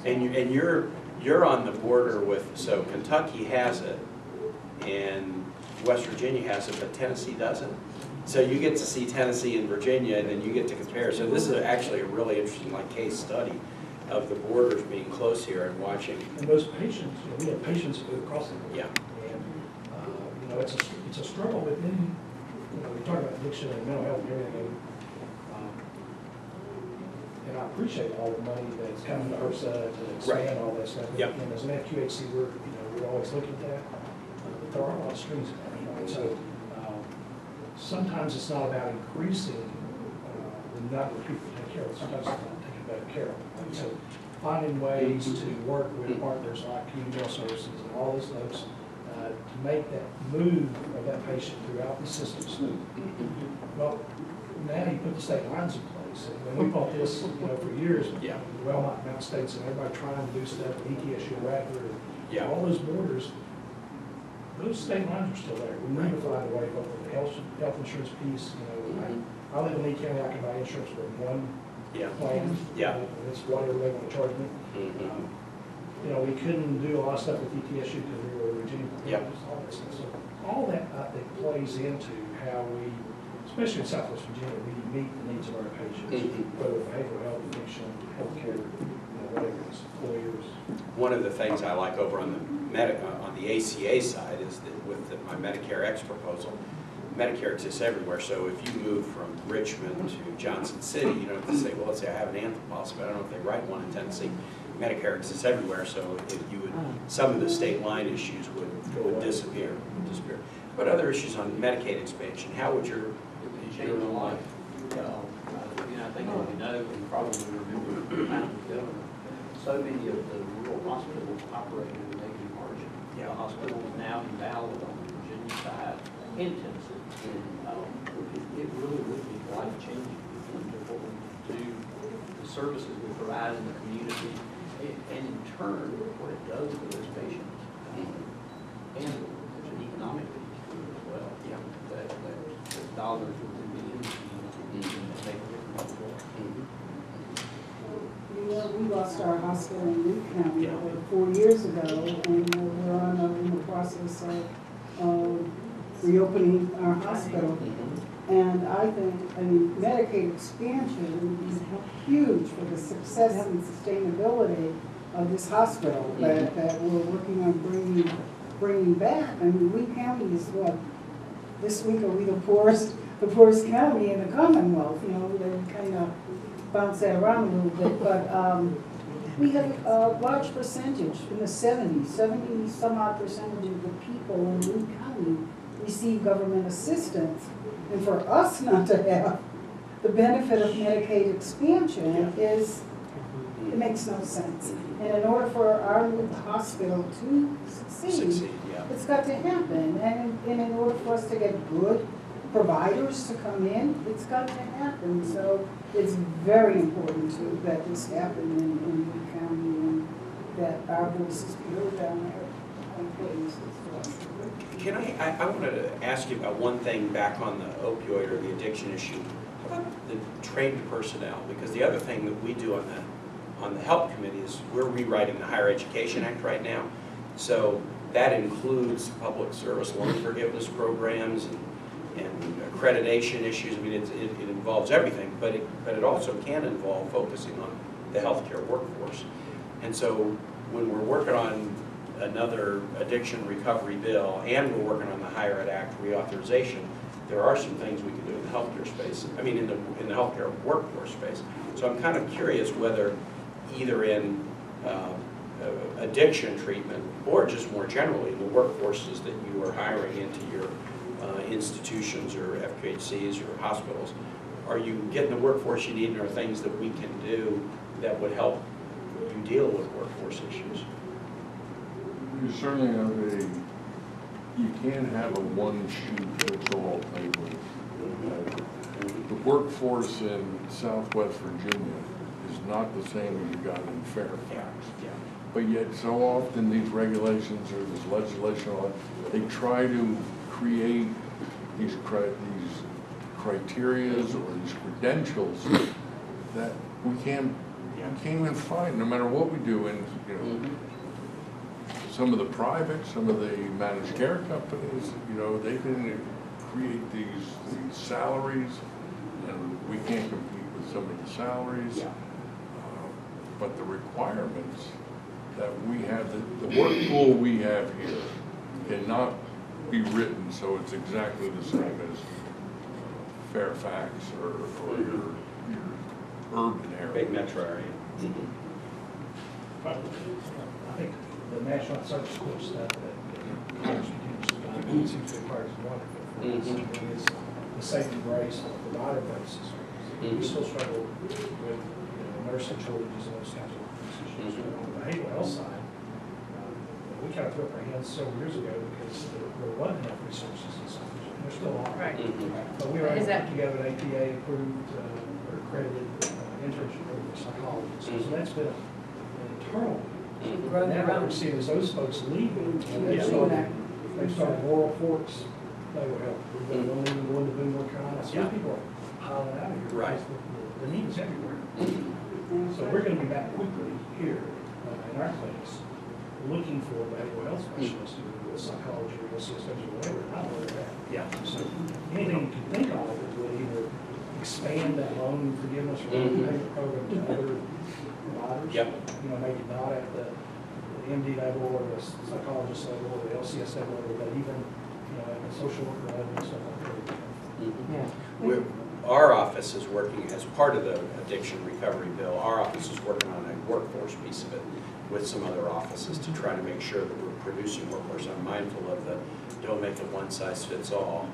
And you're on the border with, so Kentucky has it, and West Virginia has it, but Tennessee doesn't. So you get to see Tennessee and Virginia, and then you get to compare. So this is actually a really interesting case study of the borders being close here and watching. And those patients, we have patients who cross the border. Yeah. And it's a struggle within. We talk about addiction and mental health and everything. And I appreciate all the money that's coming to HRSA to expand all that stuff. And as an FQHC, we're always looking at that. But there are a lot of strings attached. So sometimes it's not about increasing the number of people to take care of. Sometimes it's about taking better care of them. So finding ways to work with partners like community health services and all those folks to make that move of that patient throughout the system smooth. Well, now you put the state lines in place. And when we fought this, for years, Wellmont, Mountain States, and everybody trying to do stuff with ETSU, Radford, all those borders, those state lines are still there. We need to find a way, but with the health insurance piece, I live in Lee County, I can buy insurance for one plan. It's whatever they want to charge me. We couldn't do a lot of stuff with ETSU because we were Virginia. All that stuff. So all that, I think, plays into how we, especially in Southwest Virginia, we meet the needs of our patients, whether behavioral health, addiction, healthcare, whatever it is, lawyers. One of the things I like over on the ACA side is that with my Medicare X proposal, Medicare exists everywhere. So if you move from Richmond to Johnson City, you don't have to say, well, let's say I have an anthem policy, but I don't know if they write one in Tennessee. Medicare exists everywhere, so if you would, some of the state line issues would disappear. What other issues on Medicaid expansion? How would your life? I think we know and probably remember the time of government. So many of the rural hospitals operate in a negative margin. The hospital is now invalid on the Virginia side and Tennessee. It really would be life-changing for what we do, the services we provide in the community, and in turn, what it does for those patients. And there's an economic piece to it as well. That the dollars will be in the community and make a difference. We lost our hospital in Lee County 4 years ago, and we're in the process of reopening our hospital. And I think, Medicaid expansion is huge for the success and sustainability of this hospital that we're working on bringing back. Lee County is this week are we the poorest county in the Commonwealth? They kind of bounce that around a little bit, but we have a large percentage in the 70 some odd percentage of the people in Lee County receive government assistance. And for us not to have the benefit of Medicaid expansion it makes no sense. And in order for our new hospital to succeed, it's got to happen. And in order for us to get good providers to come in, it's got to happen. So it's very important that this happen in Lee County and that our voices be heard down there. employees. Can I wanted to ask you about one thing back on the opioid or the addiction issue. How about the trained personnel? Because the other thing that we do on the health committee is we're rewriting the Higher Education Act right now. So that includes public service loan forgiveness programs and accreditation issues. I mean, it involves everything, but it also can involve focusing on the healthcare workforce. And so when we're working on another addiction recovery bill and we're working on the Higher Ed Act reauthorization, there are some things we can do in the healthcare space, I mean in the healthcare workforce space. So I'm kind of curious whether either in addiction treatment or just more generally the workforces that you are hiring into your institutions or FQHCs or hospitals, are you getting the workforce you need, and are things that we can do that would help you deal with workforce issues? You certainly have you can't have a one-shoe-fits-all type of. The workforce in Southwest Virginia is not the same as you got in Fairfax. Yeah. But yet so often these regulations or this legislation, they try to create these criterias or these credentials that we can't even find, no matter what we do. And some of the private, some of the managed care companies, they can create these salaries, and we can't compete with some of the salaries. But the requirements that we have, the work pool we have here cannot be written so it's exactly the same as Fairfax or your urban area. Big metro area. I think the national search school stuff that college students seems to require is wonderful for us. Is the saving grace of the provider basis. We still struggle with nursing shortages and those kinds of issues. On the behavioral health side, we kind of threw up our hands several years ago because there wasn't enough resources in some regions. There still are. Right. But we were able to put together an APA approved or accredited internship program for psychologists. So that's been an internal. Now what we're seeing is those folks leaving, and they started Laurel Forks, they were help. We've been going to Boonville County. So people are piling out of here. Right. The need is everywhere. So we're going to be back quickly here in our clinics, looking for behavioral health specialists who do psychology or LCSW or whatever. I don't know that. Yeah. So anything you can think of that would either expand that loan forgiveness or payment program to other providers. Yep. Maybe not at the MD level or the psychologist level or the LCSW level, but even at the social worker level and stuff like that. Our office is working, as part of the addiction recovery bill, our office is working on a workforce piece of it with some other offices to try to make sure that we're producing workforce. I'm mindful of the don't make it one size fits all.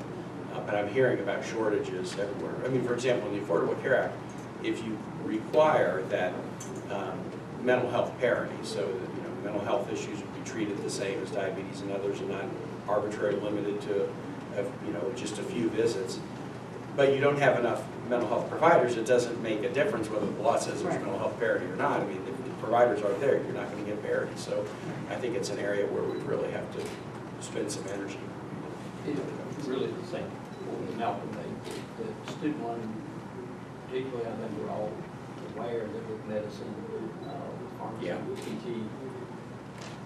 But I'm hearing about shortages everywhere. I mean, for example, in the Affordable Care Act, if you require that mental health parity, so that mental health issues would be treated the same as diabetes and others, and not arbitrarily limited to just a few visits. But you don't have enough mental health providers, it doesn't make a difference whether the law says there's mental health parity or not. I mean, if the providers aren't there, you're not going to get parity. So I think it's an area where we really have to spend some energy. It's really the same with the Malcolm thing. The student loan, particularly, I think we're all aware that with medicine, with pharmacy, with PT,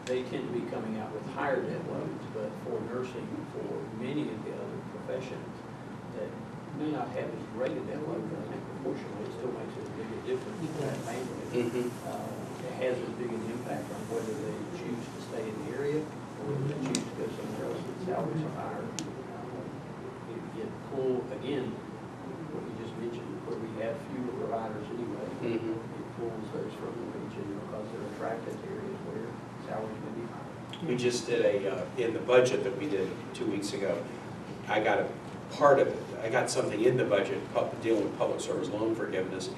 they tend to be coming out with higher debt loads, but for nursing, for many of the other professions that may not have as great a debt load, but I think proportionally it still makes as big a difference in that family. It has as big an impact on whether they choose to stay in the area or whether they choose to go somewhere else that salaries are higher. It pull, again, what you just mentioned, where we have fewer providers anyway, it pulls those from the region because they're attracted to areas where salaries may be higher. We just did in the budget that we did 2 weeks ago, I got a part of it. I got something in the budget dealing with public service loan forgiveness,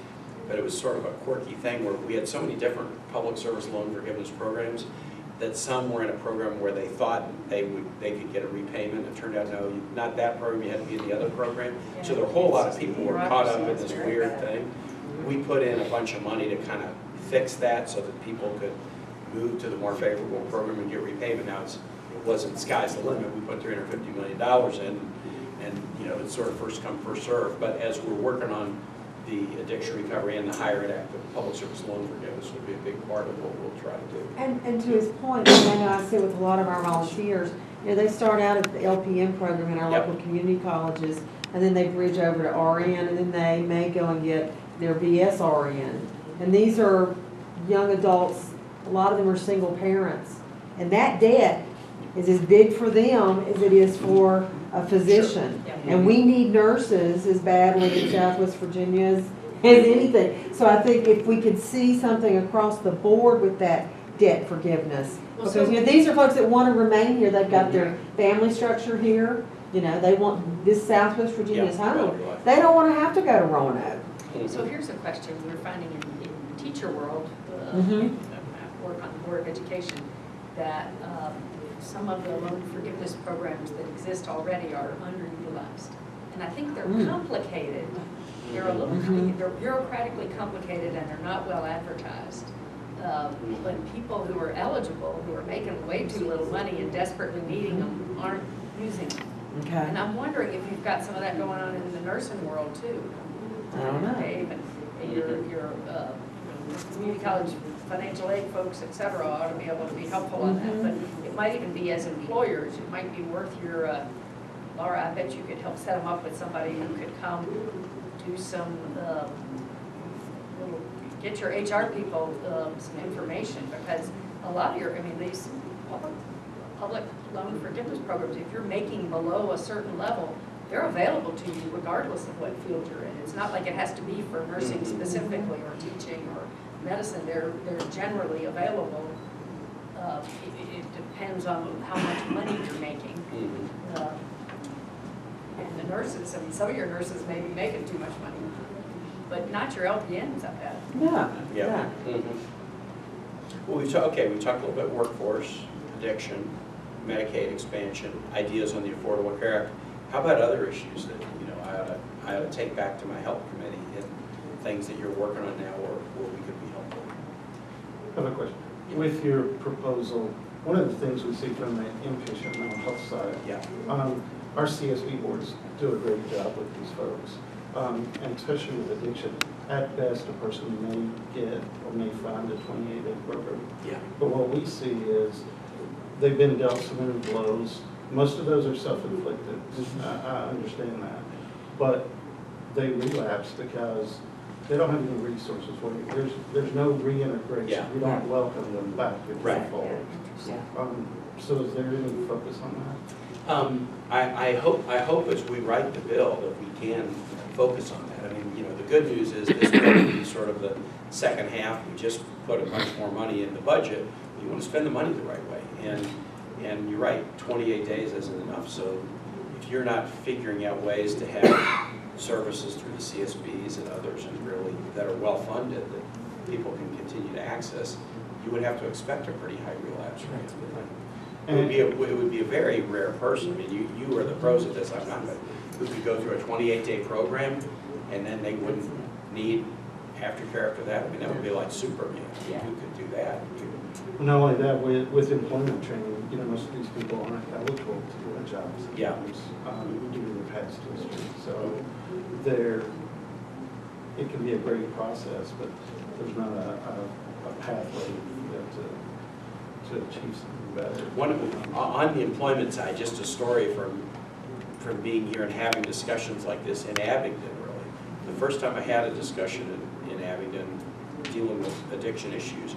but it was sort of a quirky thing where we had so many different public service loan forgiveness programs that some were in a program where they thought they could get a repayment. It turned out, no, not that program, you had to be in the other program. So there were a whole lot of people were caught up in this weird thing. We put in a bunch of money to kind of fix that so that people could move to the more favorable program and get repayment. Now it wasn't sky's the limit. We put $350 million in, and you know, it's sort of first come, first serve. But as we're working on the addiction recovery and the Higher Ed Act, the public service loan forgiveness will be a big part of what we'll try to do. And to his point, and I know I sit with a lot of our volunteers, you know, they start out at the LPN program in our local community colleges, and then they bridge over to RN, and then they may go and get their BSRN. And these are young adults, a lot of them are single parents, and that debt is as big for them as it is for a physician. Sure. And we need nurses as badly in Southwest Virginia as anything. So I think if we could see something across the board with that debt forgiveness, because you know, these are folks that want to remain here, they've got their family structure here, you know, they want this Southwest Virginia's home. They don't want to have to go to Roanoke. So here's a question we're finding in the teacher world, I work on the Board of Education, that some of the loan forgiveness programs that exist already are underutilized. And I think they're complicated. They're a little, they're bureaucratically complicated and they're not well advertised. But people who are eligible, who are making way too little money and desperately needing them, aren't using them. Okay. And I'm wondering if you've got some of that going on in the nursing world too. I don't know. Dave, and your community college financial aid folks, et cetera, ought to be able to be helpful on that. But it might even be as employers, it might be worth your, Laura, I bet you could help set them up with somebody who could come do some, get your HR people some information, because a lot of your, I mean, these public loan forgiveness programs, if you're making below a certain level, they're available to you regardless of what field you're in. It's not like it has to be for nursing specifically or teaching or medicine. They're generally available. It depends on how much money you're making. And the nurses, I mean, some of your nurses may be making too much money, but not your LPNs, I bet. Yeah. Well, we talked a little bit workforce, addiction, Medicaid expansion, ideas on the Affordable Care Act. How about other issues that, you know, I ought to take back to my health committee and things that you're working on now where we could be helpful? I have a question. With your proposal, one of the things we see from the inpatient mental health side, our CSB boards do a great job with these folks, and especially with addiction. At best, a person may get or may find a 28-day program. But what we see is they've been dealt so many blows. Most of those are self-inflicted. I understand that. But they relapse because they don't have any resources for you. There's no reintegration. We don't welcome them back into the fold. So is there any focus on that? I hope as we write the bill that we can focus on that. I mean, you know, the good news is this will be sort of the second half. We just put a bunch more money in the budget. You want to spend the money the right way. And you're right, 28 days isn't enough. So if you're not figuring out ways to have services through the CSBs and others and really that are well funded that people can continue to access, you would have to expect a pretty high relapse rate. It would be a very rare person. I mean, you are the pros of this. I'm not. But who could go through a 28-day program and then they wouldn't need aftercare after that? I mean, that would be like Superman. Who could do that? Not only that, with employment training, you know, most of these people aren't eligible to do jobs. Due to their past history. So it can be a great process, but there's not a pathway to achieve something better. On the employment side, just a story from being here and having discussions like this in Abingdon, really. The first time I had a discussion in Abingdon dealing with addiction issues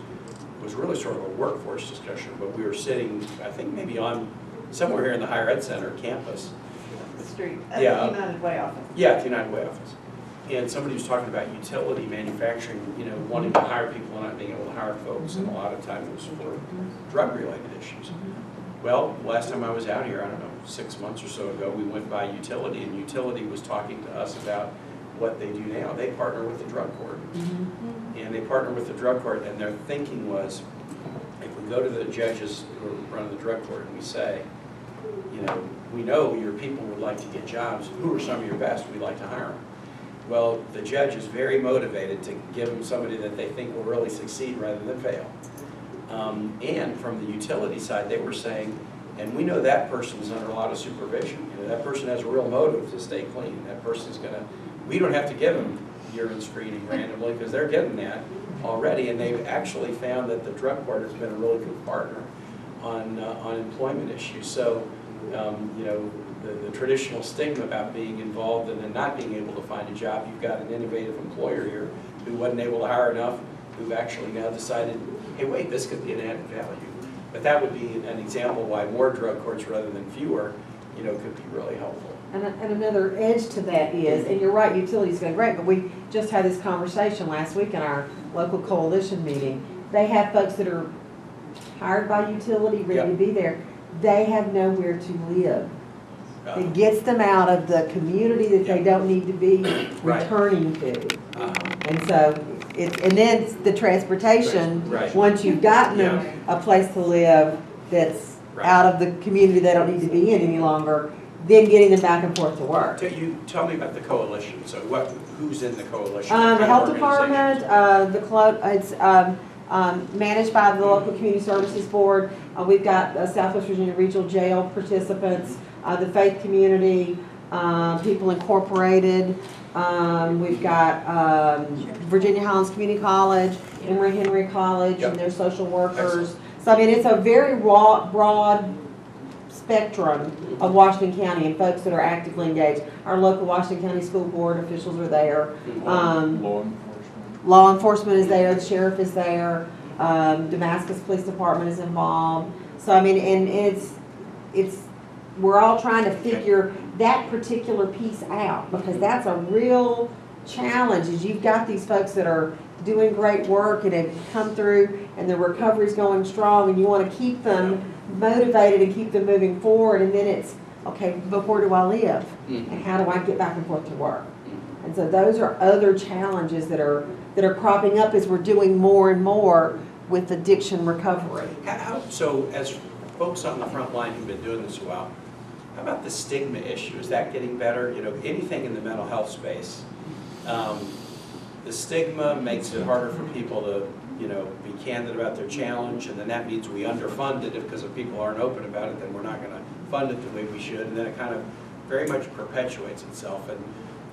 was really sort of a workforce discussion, but we were sitting, I think maybe on somewhere here in the Higher Ed Center campus. The street, at the United Way office. Yeah, at the United Way office. And somebody was talking about utility manufacturing, you know, wanting to hire people and not being able to hire folks, and a lot of times it was for drug-related issues. Well, last time I was out here, I don't know, 6 months or so ago, we went by Utility, and Utility was talking to us about what they do now. They partner with the drug court. And they partner with the drug court, and their thinking was, if we go to the judges who run the drug court and we say, you know, we know your people would like to get jobs. Who are some of your best? We'd like to hire them. Well, the judge is very motivated to give them somebody that they think will really succeed rather than fail. And from the utility side, they were saying, And we know that person's under a lot of supervision. You know, that person has a real motive to stay clean. That person's gonna, we don't have to give them urine screening randomly because they're getting that already. And they've actually found that the drug court has been a really good partner on employment issues. So, you know, the traditional stigma about being involved and then not being able to find a job, you've got an innovative employer here who wasn't able to hire enough, who've actually now decided, hey, wait, this could be an added value. But that would be an example why more drug courts rather than fewer, you know, could be really helpful. And another edge to that is, and you're right, utilities go great, but we just had this conversation last week in our local coalition meeting. They have folks that are hired by utility, ready to be there. They have nowhere to live. It gets them out of the community that they don't need to be returning to. And so, and then the transportation, once you've gotten them a place to live that's out of the community they don't need to be in any longer, then getting them back and forth to work. You tell me about the coalition. So who's in the coalition? The health department, it's managed by the local community services board. We've got Southwest Virginia Regional Jail participants, the faith community, People Incorporated. We've got Virginia Highlands Community College, Emory Henry College, and their social workers. Excellent. So I mean, it's a very broad spectrum of Washington County and folks that are actively engaged. Our local Washington County School Board officials are there. Law enforcement is there. The sheriff is there. Damascus Police Department is involved. So I mean, and it's we're all trying to figure that particular piece out, because that's a real challenge. Is you've got these folks that are doing great work and have come through, and the recovery's going strong, and you want to keep them motivated and keep them moving forward. And then it's okay, but where do I live, and how do I get back and forth to work? And so those are other challenges that are cropping up as we're doing more and more with addiction recovery. So as folks on the front line who've been doing this a while, how about the stigma issue? Is that getting better? You know, anything in the mental health space. The stigma makes it harder for people to, you know, be candid about their challenge, and then that means we underfund it, because if people aren't open about it, then we're not going to fund it the way we should, and then it kind of very much perpetuates itself. And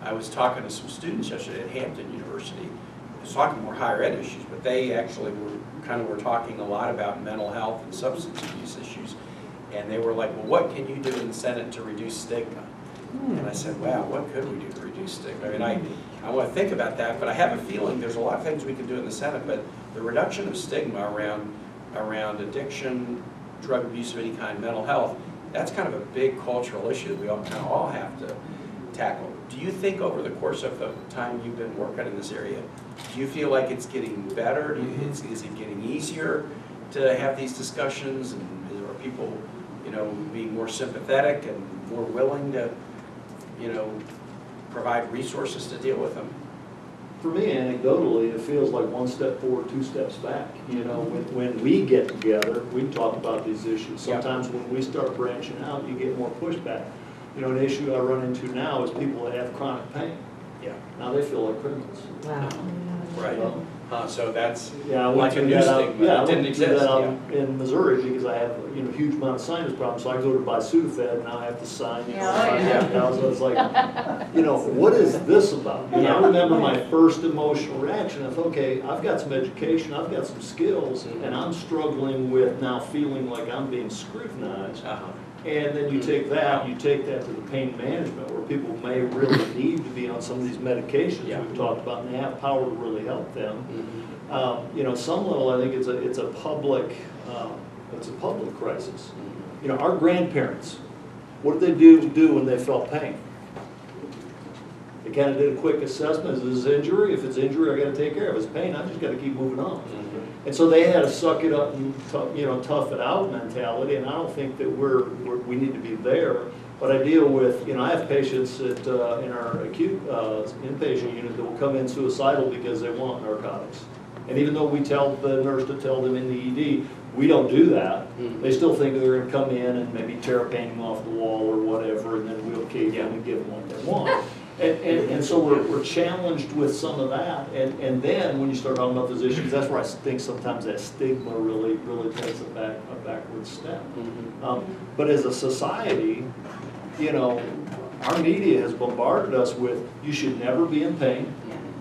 I was talking to some students yesterday at Hampton University. I was talking more higher ed issues, but they actually were talking a lot about mental health and substance abuse issues. And they were like, well, what can you do in the Senate to reduce stigma? And I said, wow, what could we do to reduce stigma? I mean, I want to think about that, but I have a feeling there's a lot of things we can do in the Senate, but the reduction of stigma around addiction, drug abuse of any kind, mental health, that's kind of a big cultural issue that we all kind of all have to tackle. Do you think over the course of the time you've been working in this area, do you feel like it's getting better? Is it getting easier to have these discussions? And are people, you know, being more sympathetic and more willing to, you know, provide resources to deal with them? For me, anecdotally, it feels like one step forward, two steps back. You know, when we get together, we talk about these issues. Sometimes when we start branching out, you get more pushback. You know, an issue I run into now is people that have chronic pain. Yeah. Now they feel like criminals. Wow. Right. So that's like a new stigma. Yeah, it didn't exist. In Missouri, because I have a huge amount of sinus problems. So I go to buy Sudafed, and now I have to sign. So it's like, what is this about? I remember my first emotional reaction. I thought, okay, I've got some education, I've got some skills, and I'm struggling with now feeling like I'm being scrutinized. And then you take that to the pain management, where people may really need to be on some of these medications we've talked about, and they have power to really help them. Some level, I think it's a public crisis. Our grandparents, what did they do when they felt pain? They kind of did a quick assessment. Is this injury? If it's injury, I got to take care of it. If it's pain, I just got to keep moving on. And so they had a suck it up and tough it out mentality. And I don't think that we need to be there. But I deal with, I have patients that in our acute inpatient unit that will come in suicidal because they want narcotics. And even though we tell the nurse to tell them in the ED, we don't do that. They still think they're going to come in and maybe tear a painting off the wall or whatever, and then we'll cave in and give them what they want. And so we're challenged with some of that, and then when you start talking about those issues, that's where I think sometimes that stigma really takes a backward step. But as a society, you know, our media has bombarded us with, you should never be in pain.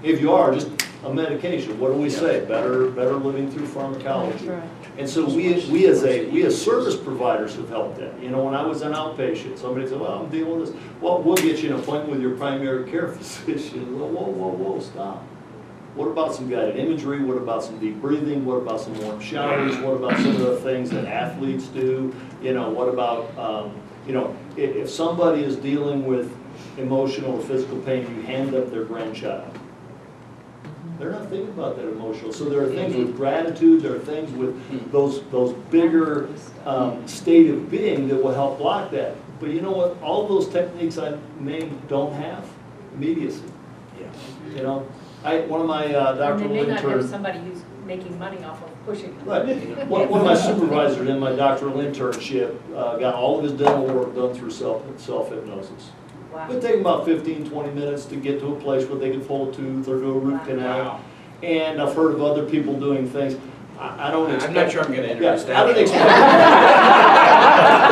If you are, just a medication. What do we say? Better living through pharmacology. Right. And so we as service providers have helped that. You know, when I was an outpatient, somebody said, well, I'm dealing with this. Well, we'll get you an appointment with your primary care physician. Well, whoa, stop. What about some guided imagery? What about some deep breathing? What about some warm showers? What about some of the things that athletes do? You know, what about, you know, if somebody is dealing with emotional or physical pain, you hand up their grandchild. They're not thinking about that emotional. So there are things with gratitude, there are things with those bigger state of being that will help block that. But you know what? All those techniques I named don't have immediacy. Yeah. You know, one of my doctoral And they may not have interns. somebody who's making money off of pushing them. Right. One of my supervisors in my doctoral internship got all of his dental work done through self-hypnosis. Wow. It would take them about 15, 20 minutes to get to a place where they can pull a tooth or do a root canal. Wow. And I've heard of other people doing things. I don't expect. I'm not sure I'm going to introduce that. I don't expect.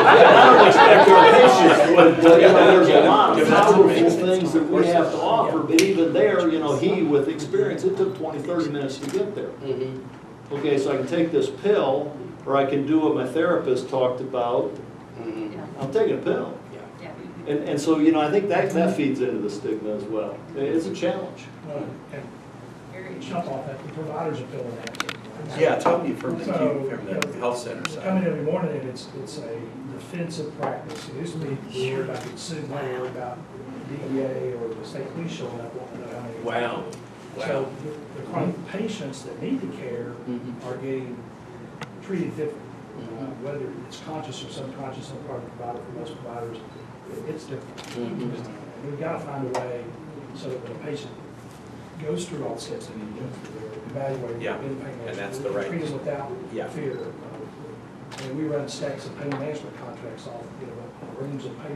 I don't expect our patients would, but you know, there's a lot of powerful things that we have to offer. But even there, you know, he with experience, it took 20, 30 minutes to get there. Okay, so I can take this pill, or I can do what my therapist talked about. I'm taking a pill. And so, you know, I think that feeds into the stigma as well. It's a challenge. And jump off that, the providers are feeling that. Yeah, tell me from the health center Come side. in every morning and it's a defensive practice. It used to be worried about consumer, worried about DEA or the state police showing up, wanting to know how many. Wow. So the chronic patients that need the care are getting treated differently. Whether it's conscious or subconscious on the part of the provider, for most providers, it's different. And we've got to find a way so that when a patient goes through all the steps they need to go through, they're evaluated, in pain management, and that's the right. treat them without fear. And we run stacks of pain management contracts off, you know, reams of paper.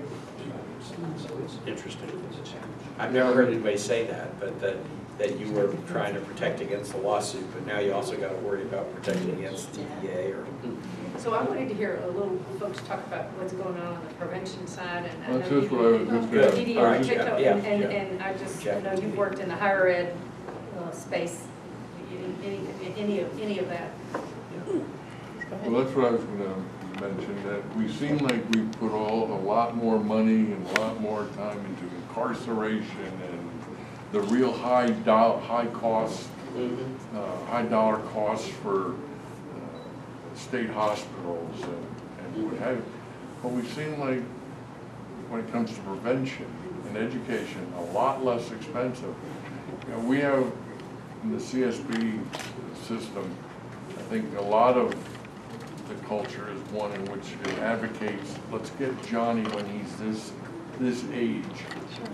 So it's Interesting. It's a challenge. I've never heard anybody say that, but that you were trying to protect against the lawsuit, but now you also got to worry about protecting against DEA or. So I wanted to hear a little folks talk about what's going on the prevention side, and I That's know just what I was just you, gonna- DD All right, in particular, yeah, and I just I know you've worked in the higher ed space. Any of that? Well, that's what I was gonna mention, that we seem like we put a lot more money and a lot more time into incarceration and the real high dollar costs for state hospitals and what have you. But we seem like when it comes to prevention and education, a lot less expensive. You know, we have in the CSB system, I think a lot of the culture is one in which it advocates, let's get Johnny when he's this age.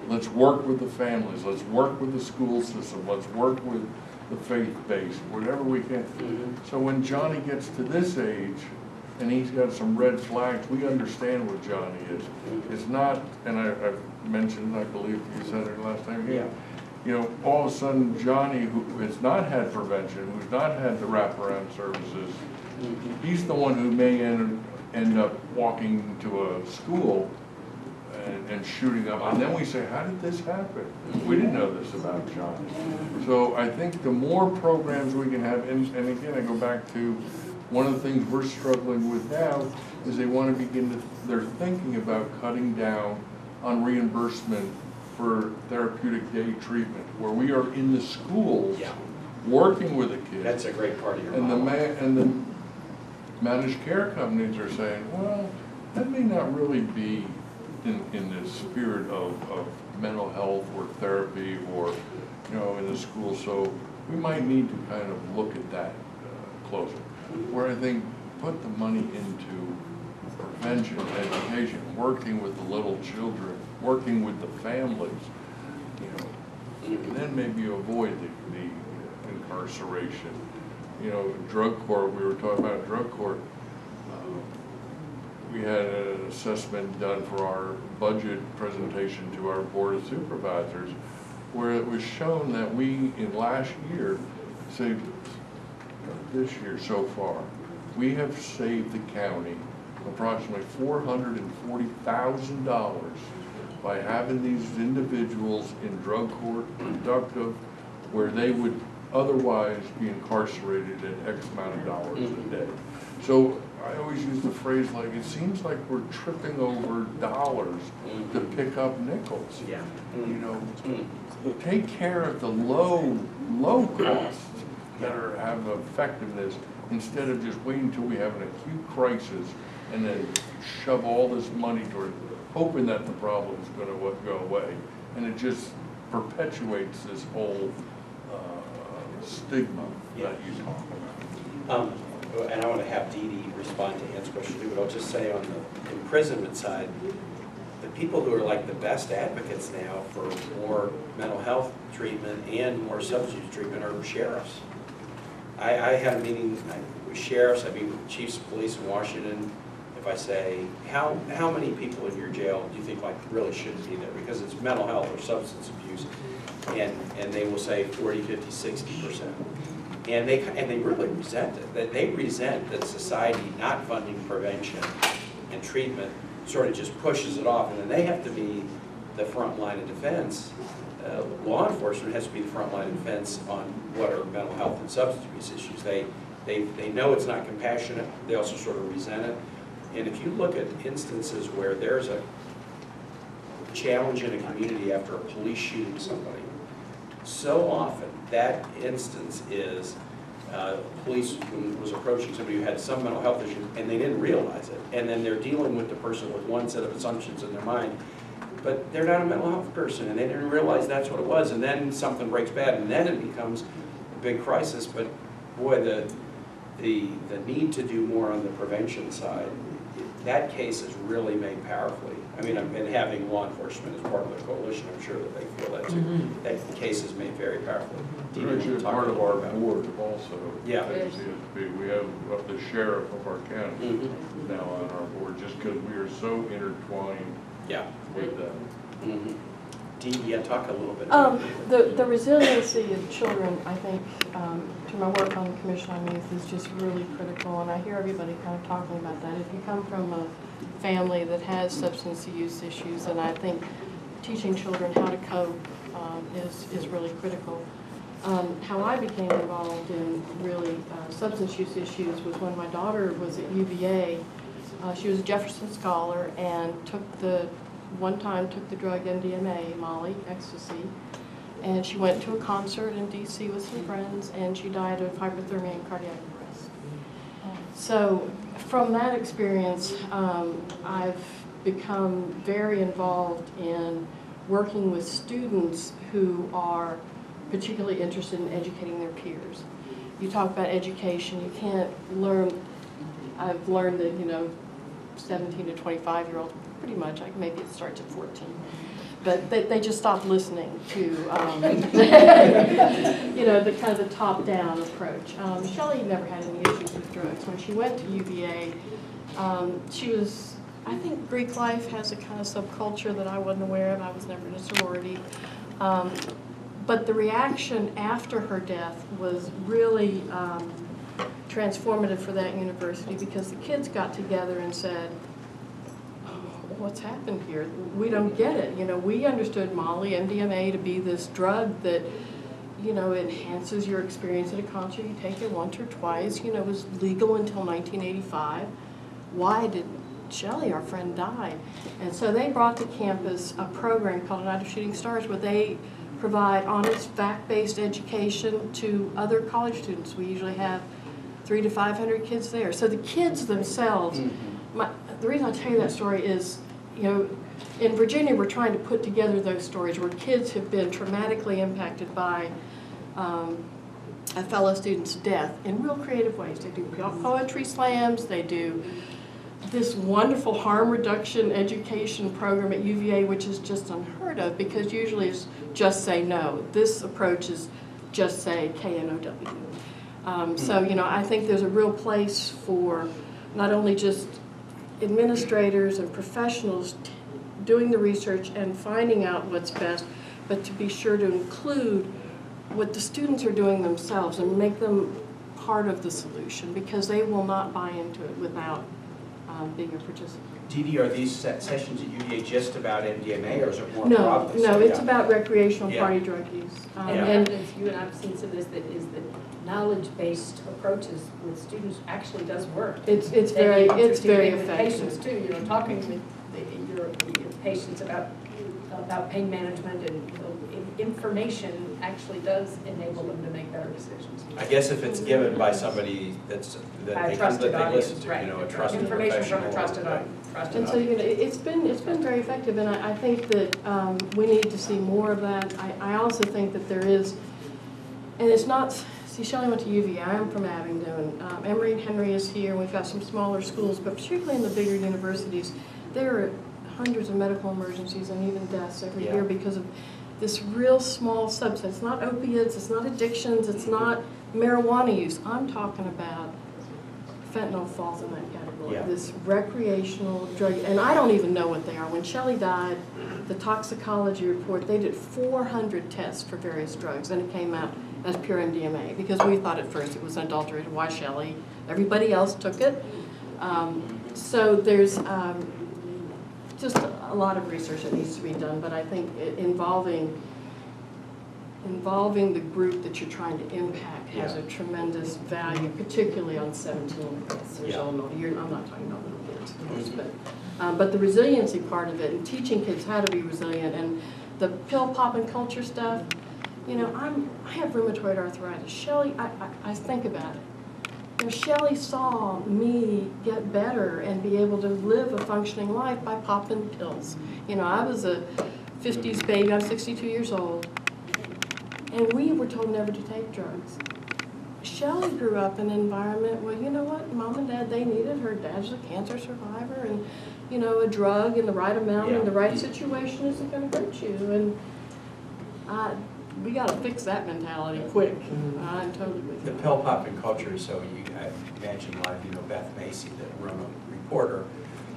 Let's work with the families, let's work with the school system, let's work with the faith-based, whatever we can. So when Johnny gets to this age and he's got some red flags, we understand what Johnny is. It's not, and I've mentioned, I believe you said it last time here, you know, all of a sudden Johnny, who has not had prevention, who's not had the wraparound services, he's the one who may end up walking to a school and shooting up. And then we say, how did this happen? We didn't know this about Johnny. So I think the more programs we can have, and again, I go back to one of the things we're struggling with now is they want to they're thinking about cutting down on reimbursement for therapeutic day treatment, where we are in the schools working with a kid. That's a great part of your and model. the managed care companies are saying, well, that may not really be in the spirit of mental health or therapy or, you know, in the school. So we might need to kind of look at that closer. Where I think put the money into prevention, education, working with the little children, working with the families, you know, and then maybe avoid the incarceration. You know, drug court, we were talking about drug court. we had an assessment done for our budget presentation to our Board of Supervisors, where it was shown that we, in last year, saved, this year so far, we have saved the county approximately $440,000 by having these individuals in drug court productive, where they would otherwise be incarcerated at X amount of dollars a day. So I always use the phrase like, it seems like we're tripping over dollars to pick up nickels. Yeah. You know, take care of the low costs that have effectiveness, instead of just waiting until we have an acute crisis and then shove all this money toward hoping that the problem's going to go away. And it just perpetuates this whole stigma that you talk about. And I want to have Dee Dee respond to Ann's question too, but I'll just say on the imprisonment side, the people who are like the best advocates now for more mental health treatment and more substance use treatment are sheriffs. I had a meeting with sheriffs, I mean with chiefs of police in Washington. If I say, how many people in your jail do you think like really shouldn't be there because it's mental health or substance abuse? And they will say 40, 50, 60%. And they really resent it. They resent that society not funding prevention and treatment sort of just pushes it off, and then they have to be the front line of defense. Law enforcement has to be the front line of defense on what are mental health and substance abuse issues. They know it's not compassionate. They also sort of resent it. And if you look at instances where there's a challenge in a community after a police shooting somebody, so often that instance is police was approaching somebody who had some mental health issues and they didn't realize it. And then they're dealing with the person with one set of assumptions in their mind, but they're not a mental health person and they didn't realize that's what it was. And then something breaks bad and then it becomes a big crisis. But boy, the need to do more on the prevention side, that case is really made powerfully. I mean, I've been having law enforcement as part of the coalition. I'm sure that they feel that too. That case is made very powerfully. It's actually part of our board also. Yeah. At CSB. We have the sheriff of our county now on our board, just because we are so intertwined with them. Dee, yeah, talk a little bit about the resiliency of children, I think, to my work on the Commission on Youth is just really critical, and I hear everybody kind of talking about that. If you come from a family that has substance use issues, and I think teaching children how to cope is really critical. How I became involved in really substance use issues was when my daughter was at UVA. She was a Jefferson Scholar and one time took the drug MDMA, Molly, ecstasy, and she went to a concert in DC with some friends and she died of hypothermia and cardiac arrest. So from that experience, I've become very involved in working with students who are particularly interested in educating their peers. You talk about education, you can't learn, I've learned that, 17 to 25-year-olds, pretty much, like maybe it starts at 14, but they just stop listening to, the kind of the top-down approach. Shelley never had any issues with drugs. When she went to UVA, she was, I think Greek life has a kind of subculture that I wasn't aware of. I was never in a sorority. But the reaction after her death was really transformative for that university because the kids got together and said, what's happened here? We don't get it. We understood Molly, MDMA, to be this drug that, enhances your experience at a concert. You take it once or twice. It was legal until 1985. Why did Shelley, our friend, die? And so they brought to campus a program called Night of Shooting Stars where they provide honest, fact-based education to other college students. We usually have 300 to 500 kids there. So the kids themselves, the reason I tell you that story is, in Virginia we're trying to put together those stories where kids have been traumatically impacted by a fellow student's death in real creative ways. They do poetry slams, they do this wonderful harm reduction education program at UVA, which is just unheard of because usually it's just say no. This approach is just say KNOW. So, I think there's a real place for not only just administrators and professionals doing the research and finding out what's best, but to be sure to include what the students are doing themselves and make them part of the solution, because they will not buy into it without being a participant. Dee Dee, are these sessions at UVA just about MDMA, or is it more No, broadly? no, So, it's yeah. about recreational Yeah. party drug use. And the evidence, you and I have seen some of this, that is that knowledge-based approaches with students actually does work. It's And very you want to very be with effective. patients too, you know, talking with your patients about pain management and information actually does enable them to make better decisions. I guess if it's given by somebody that By a they trusted listen audience, to, right. you know, a trusted Information from a professional. trusted Right. audience. And so, you know, it's been very effective, and I think that we need to see more of that. I also think that there is, and it's not, see, Shelley went to UVA, I'm from Abingdon. Emory and Henry is here, we've got some smaller schools, but particularly in the bigger universities, there are hundreds of medical emergencies and even deaths every year because of this real small substance. It's not opiates, it's not addictions, it's not marijuana use. I'm talking about fentanyl falls in that category. Yeah. This recreational drug, and I don't even know what they are. When Shelley died, the toxicology report, they did 400 tests for various drugs, and it came out as pure MDMA, because we thought at first it was adulterated. Why Shelley? Everybody else took it. So there's just a lot of research that needs to be done, but I think involving the group that you're trying to impact has a tremendous value, particularly on 17 years old. I'm not talking about little kids, of course, but the resiliency part of it and teaching kids how to be resilient and the pill popping culture stuff. You know, I have rheumatoid arthritis. Shelley, I think about it. You know, Shelley saw me get better and be able to live a functioning life by popping pills. You know, I was a 50s baby, I'm 62 years old, and we were told never to take drugs. Shelley grew up in an environment where, you know what, Mom and Dad, they needed her. Dad's a cancer survivor, and, you know, a drug in the right amount in the right situation isn't going to hurt you. And we got to fix that mentality quick. I'm totally with you. The pill popping culture, so I imagine a lot of you know Beth Macy, the Roanoke reporter,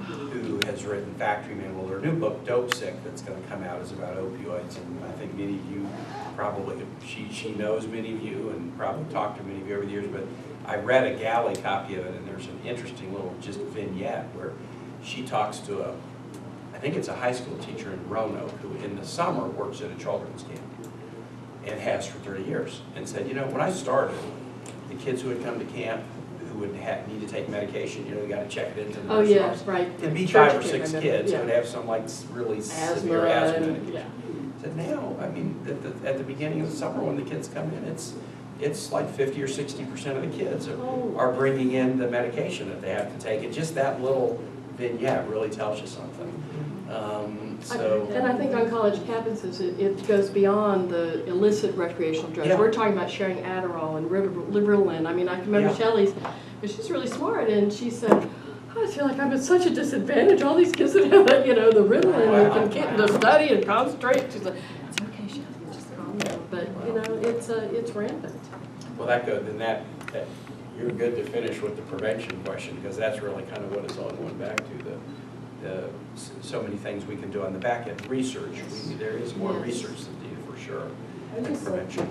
who has written Factory Man. Well, her new book, Dope Sick, that's going to come out is about opioids, and I think many of you probably, she knows many of you and probably talked to many of you over the years, but I read a galley copy of it, and there's an interesting little just vignette where she talks to I think it's a high school teacher in Roanoke, who in the summer works at a children's camp and has for 30 years, and said, you know, when I started, the kids who would come to camp who would need to take medication, you know, you got to check it into the nurse office. Right. It'd be Church 5 or 6 camp, kids who yeah. would have some like really severe asthma medication. Said now, I mean, at the beginning of the summer when the kids come in, it's like 50 or 60% of the kids are bringing in the medication that they have to take, and just that little vignette really tells you something. And I think on college campuses, it goes beyond the illicit recreational drugs. Yeah. We're talking about sharing Adderall and Ritalin. I mean, I can remember Shelley's, but she's really smart, and she said, I feel like I'm at such a disadvantage. All these kids that have, you know, the Ritalin and can get to study and concentrate. She's like, it's okay, Shelley, just calm down. But, you know, it's rampant. Well, that you're good to finish with the prevention question, because that's really kind of what it's all going back to. So many things we can do on the back end. Research, there is more research to do for sure. I just like to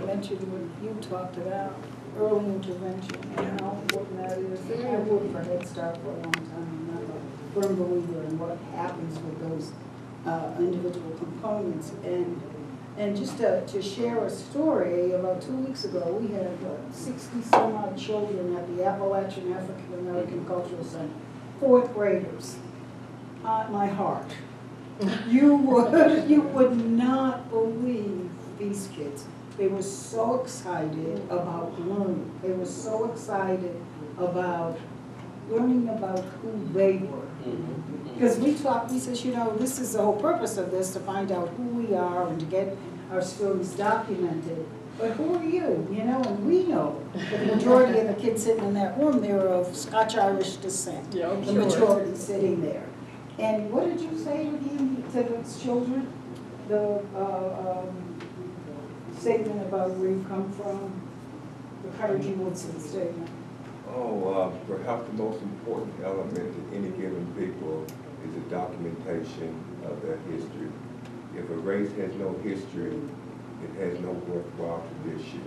mention what you talked about, early intervention, and how important that is. And I worked for Head Start for a long time, and I'm a firm believer in what happens with those individual components. And just to share a story, about 2 weeks ago, we had 60-some-odd children at the Appalachian African American Cultural Center, 4th graders. My heart. You would not believe these kids. They were so excited about learning. They were so excited about learning about who they were. Because we said, you know, this is the whole purpose of this, to find out who we are and to get our stories documented. But who are you? You know, and we know that the majority of the kids sitting in that room, they're of Scotch-Irish descent. Yeah, the majority sitting there. And what did you say to those children? The statement about where you come from? The Carnegie Woodson statement. Perhaps the most important element in any given people is the documentation of their history. If a race has no history, it has no worthwhile tradition,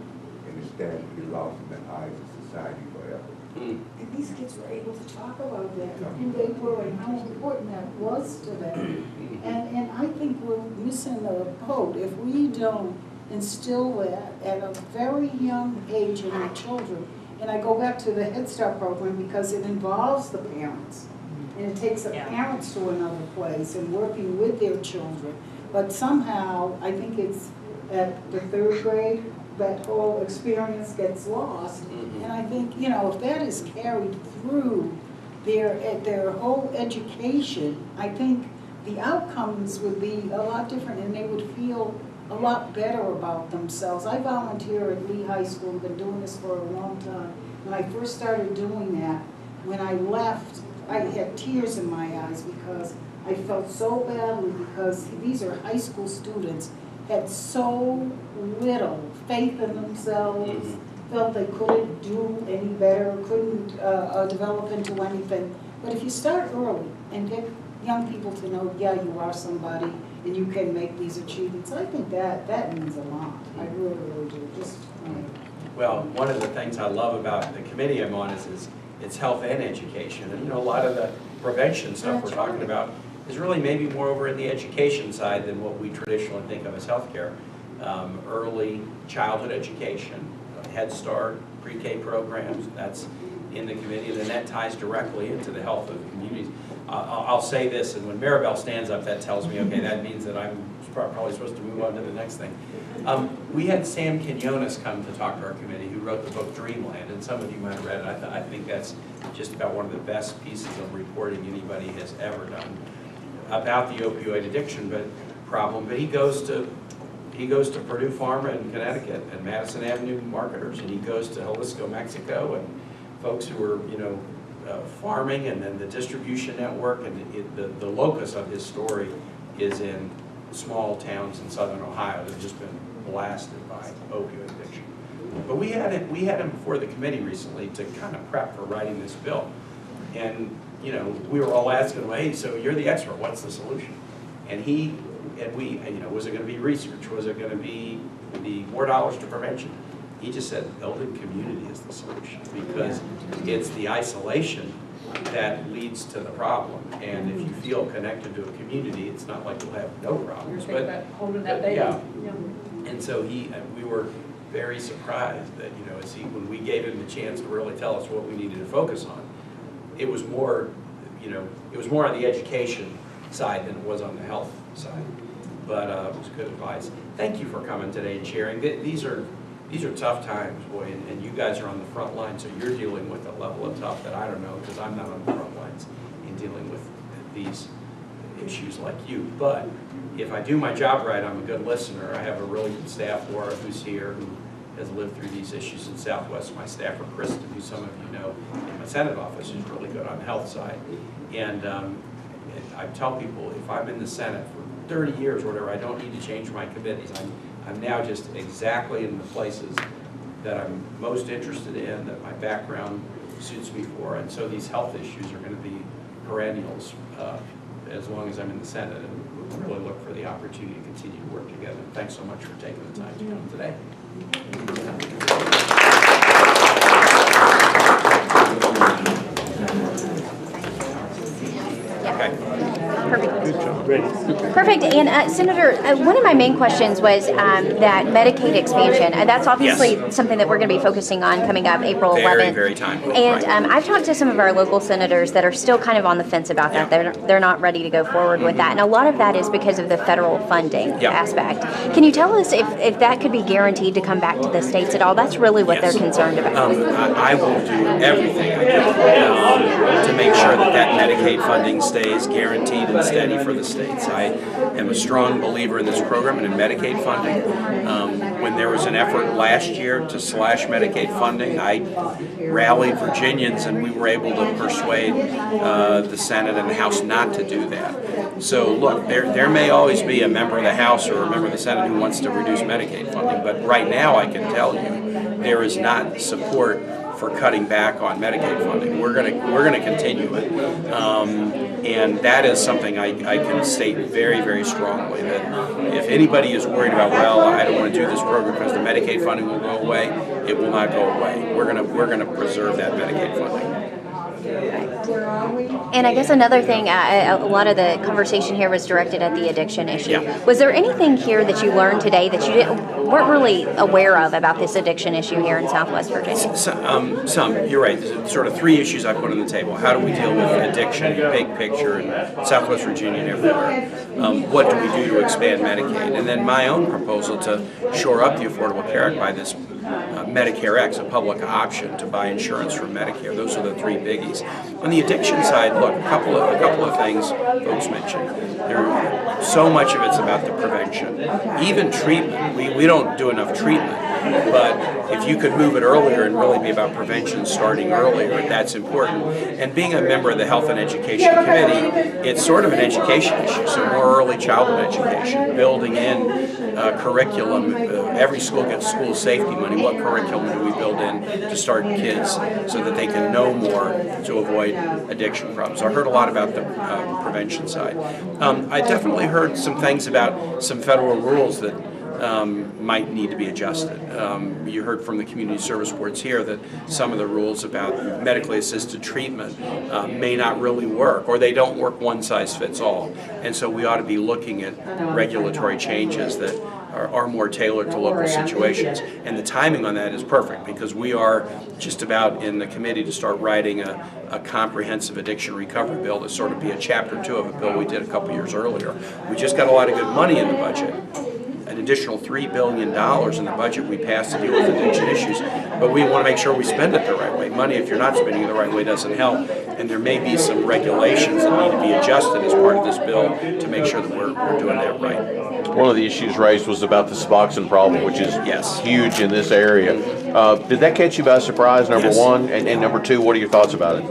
and it stands to be lost in the eyes of society forever. And these kids were able to talk about that, who they were and how important that was to them. And I think we're missing the boat if we don't instill that at a very young age in our children. And I go back to the Head Start program because it involves the parents. And it takes the parents to another place and working with their children. But somehow, I think it's at the 3rd grade, that whole experience gets lost. And I think, you know, if that is carried through their whole education, I think the outcomes would be a lot different and they would feel a lot better about themselves. I volunteer at Lee High School, been doing this for a long time. When I first started doing that, when I left, I had tears in my eyes because I felt so badly because these are high school students, had so little faith in themselves, felt they couldn't do any better, couldn't develop into anything. But if you start early and get young people to know, yeah, you are somebody and you can make these achievements, I think that means a lot. I really, really do. Well, one of the things I love about the committee I'm on is it's health and education. And, you know, a lot of the prevention stuff we're talking about is really maybe more over in the education side than what we traditionally think of as healthcare. Early childhood education, Head Start, pre-K programs, that's in the committee, and then that ties directly into the health of the communities. I'll say this, and when Maribel stands up, that tells me, okay, that means that I'm probably supposed to move on to the next thing. We had Sam Quinones come to talk to our committee, who wrote the book Dreamland, and some of you might have read it. I think that's just about one of the best pieces of reporting anybody has ever done about the opioid addiction problem. But he goes to Purdue Pharma in Connecticut and Madison Avenue marketers, and he goes to Jalisco, Mexico, and folks who are, you know, farming, and then the distribution network, and the locus of his story is in small towns in southern Ohio that have just been blasted by opioid addiction. But we had him before the committee recently to kind of prep for writing this bill. And, you know, we were all asking him, hey, so you're the expert, what's the solution? And we, you know, was it going to be research? Was it going to be more dollars to prevention? He just said building community is the solution, because it's the isolation that leads to the problem. And if you feel connected to a community, it's not like you'll have no problems. But holding that baby. Yeah. And so we were very surprised that, you know, when we gave him the chance to really tell us what we needed to focus on, it was more, you know, it was more on the education side than it was on the health side. But it was good advice. Thank you for coming today and sharing. These are tough times, boy, and you guys are on the front line, so you're dealing with a level of tough that I don't know, because I'm not on the front lines in dealing with these issues like you. But if I do my job right, I'm a good listener. I have a really good staff, Laura, who's here, who has lived through these issues in Southwest. My staffer, Kristen, who some of you know in my Senate office, is really good on the health side. And I tell people, if I'm in the Senate for 30 years or whatever, I don't need to change my committees. I'm now just exactly in the places that I'm most interested in, that my background suits me for. And so these health issues are going to be perennials as long as I'm in the Senate, and we'll really look for the opportunity to continue to work together. And thanks so much for taking the time to come today. Perfect. And Senator, one of my main questions was that Medicaid expansion. That's obviously something that we're going to be focusing on coming up April 11th. Very, very timely. And I've talked to some of our local senators that are still kind of on the fence about that. They're not ready to go forward with that. And a lot of that is because of the federal funding aspect. Can you tell us if that could be guaranteed to come back to the states at all? That's really what they're concerned about. I will do everything I can to make sure that Medicaid funding stays guaranteed and steady for the states. I am a strong believer in this program and in Medicaid funding. When there was an effort last year to slash Medicaid funding, I rallied Virginians and we were able to persuade the Senate and the House not to do that. So look, there may always be a member of the House or a member of the Senate who wants to reduce Medicaid funding, but right now I can tell you there is not support for cutting back on Medicaid funding. We're gonna continue it, and that is something I can state very, very strongly, that if anybody is worried about, well, I don't want to do this program because the Medicaid funding will go away, it will not go away. We're gonna preserve that Medicaid funding. And I guess another thing, a lot of the conversation here was directed at the addiction issue. Yeah. Was there anything here that you learned today that you weren't really aware of about this addiction issue here in Southwest Virginia? Some, you're right. There's sort of three issues I put on the table. How do we deal with addiction, big picture, in Southwest Virginia and everywhere? What do we do to expand Medicaid? And then my own proposal to shore up the Affordable Care Act by this Medicare X, a public option to buy insurance from Medicare. Those are the three biggies. On the addiction side, look, a couple of things folks mentioned. So much of it's about the prevention. Even treatment, we don't do enough treatment, but if you could move it earlier and really be about prevention starting earlier, that's important. And being a member of the Health and Education Committee, it's sort of an education issue, so more early childhood education, building in curriculum. Every school gets school safety money. What curriculum do we build in to start kids so that they can know more to avoid addiction problems? I heard a lot about the prevention side. I definitely heard some things about some federal rules that might need to be adjusted. You heard from the community service boards here that some of the rules about medically assisted treatment may not really work, or they don't work one size fits all. And so we ought to be looking at regulatory changes that are more tailored to local situations. And the timing on that is perfect, because we are just about in the committee to start writing a comprehensive addiction recovery bill to sort of be a chapter 2 of a bill we did a couple years earlier. We just got a lot of good money in the budget. An additional $3 billion in the budget we passed to deal with addiction issues, but we want to make sure we spend it the right way. Money, if you're not spending it the right way, doesn't help, and there may be some regulations that need to be adjusted as part of this bill to make sure that we're doing that right. One of the issues raised was about the Suboxone problem, which is huge in this area. Did that catch you by surprise, number one? And number two, what are your thoughts about it?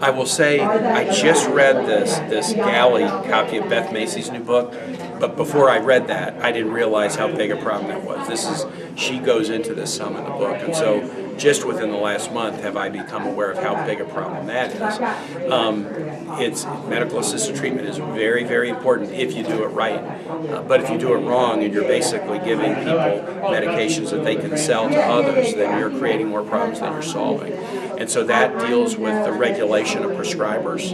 I will say, I just read this galley copy of Beth Macy's new book, but before I read that, I didn't realize how big a problem that was. She goes into this some in the book, and so just within the last month have I become aware of how big a problem that is. Medical assisted treatment is very, very important if you do it right, but if you do it wrong and you're basically giving people medications that they can sell to others, then you're creating more problems than you're solving. And so that deals with the regulation of prescribers,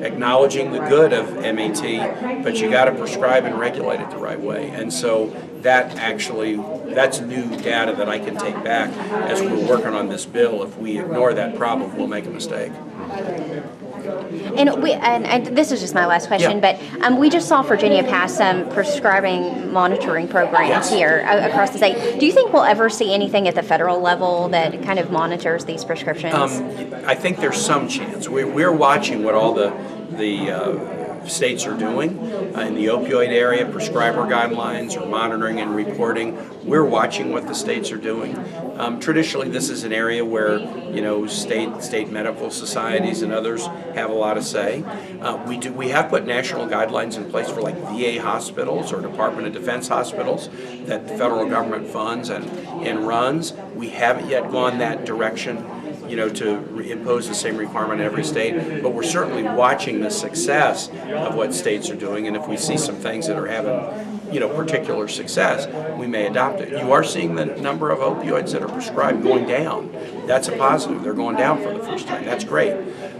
acknowledging the good of MAT, but you got to prescribe and regulate it the right way. And so that's new data that I can take back as we're working on this bill. If we ignore that problem, we'll make a mistake. And this is just my last question, but we just saw Virginia pass some prescribing monitoring programs here across the state. Do you think we'll ever see anything at the federal level that kind of monitors these prescriptions? I think there's some chance. We're watching what all the states are doing in the opioid area, prescriber guidelines or monitoring and reporting. We're watching what the states are doing. Traditionally, this is an area where state medical societies and others have a lot of say. We have put national guidelines in place for like VA hospitals or Department of Defense hospitals that the federal government funds and runs. We haven't yet gone that direction, to impose the same requirement in every state, but we're certainly watching the success of what states are doing, and if we see some things that are having, particular success, we may adopt it. You are seeing the number of opioids that are prescribed going down. That's a positive. They're going down for the first time. That's great.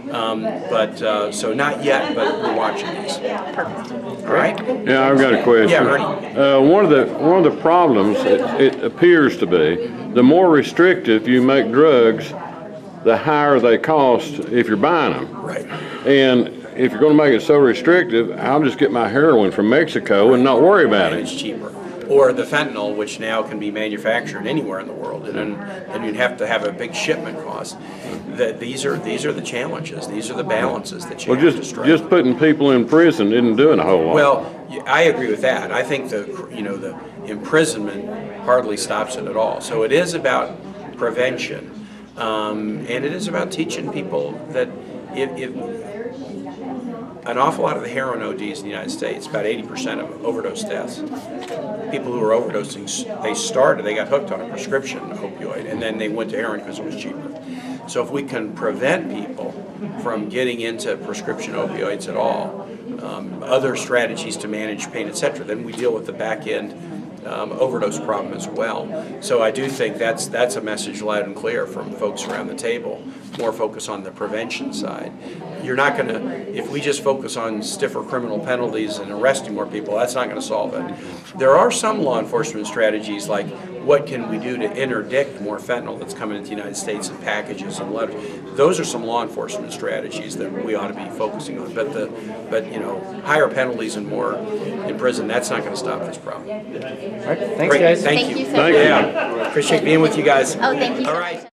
So not yet, but we're watching these. All right? Yeah, I've got a question. Yeah, Ernie. One of the problems, it appears to be, the more restrictive you make drugs, the higher they cost if you're buying them. Right. And if you're going to make it so restrictive, I'll just get my heroin from Mexico and not worry about it. It's cheaper. Or the fentanyl, which now can be manufactured anywhere in the world, and you'd have to have a big shipment cost. These are the challenges. These are the balances that you have to strike. Just putting people in prison isn't doing a whole lot. Well, I agree with that. I think the imprisonment hardly stops it at all. So it is about prevention, and it is about teaching people that an awful lot of the heroin ODs in the United States, about 80% of overdose deaths, people who were overdosing, they got hooked on a prescription opioid, and then they went to heroin because it was cheaper. So if we can prevent people from getting into prescription opioids at all, other strategies to manage pain, etc., then we deal with the back end overdose problem as well. So I do think that's a message loud and clear from folks around the table. More focus on the prevention side. You're not going to, if we just focus on stiffer criminal penalties and arresting more people, that's not going to solve it. There are some law enforcement strategies, like what can we do to interdict more fentanyl that's coming into the United States in packages and letters. Those are some law enforcement strategies that we ought to be focusing on. But you know, higher penalties and more in prison, that's not going to stop this problem. All right, thanks, Great. guys. Thank you. so much. Yeah, appreciate being with you guys. Oh, thank you so All much. right.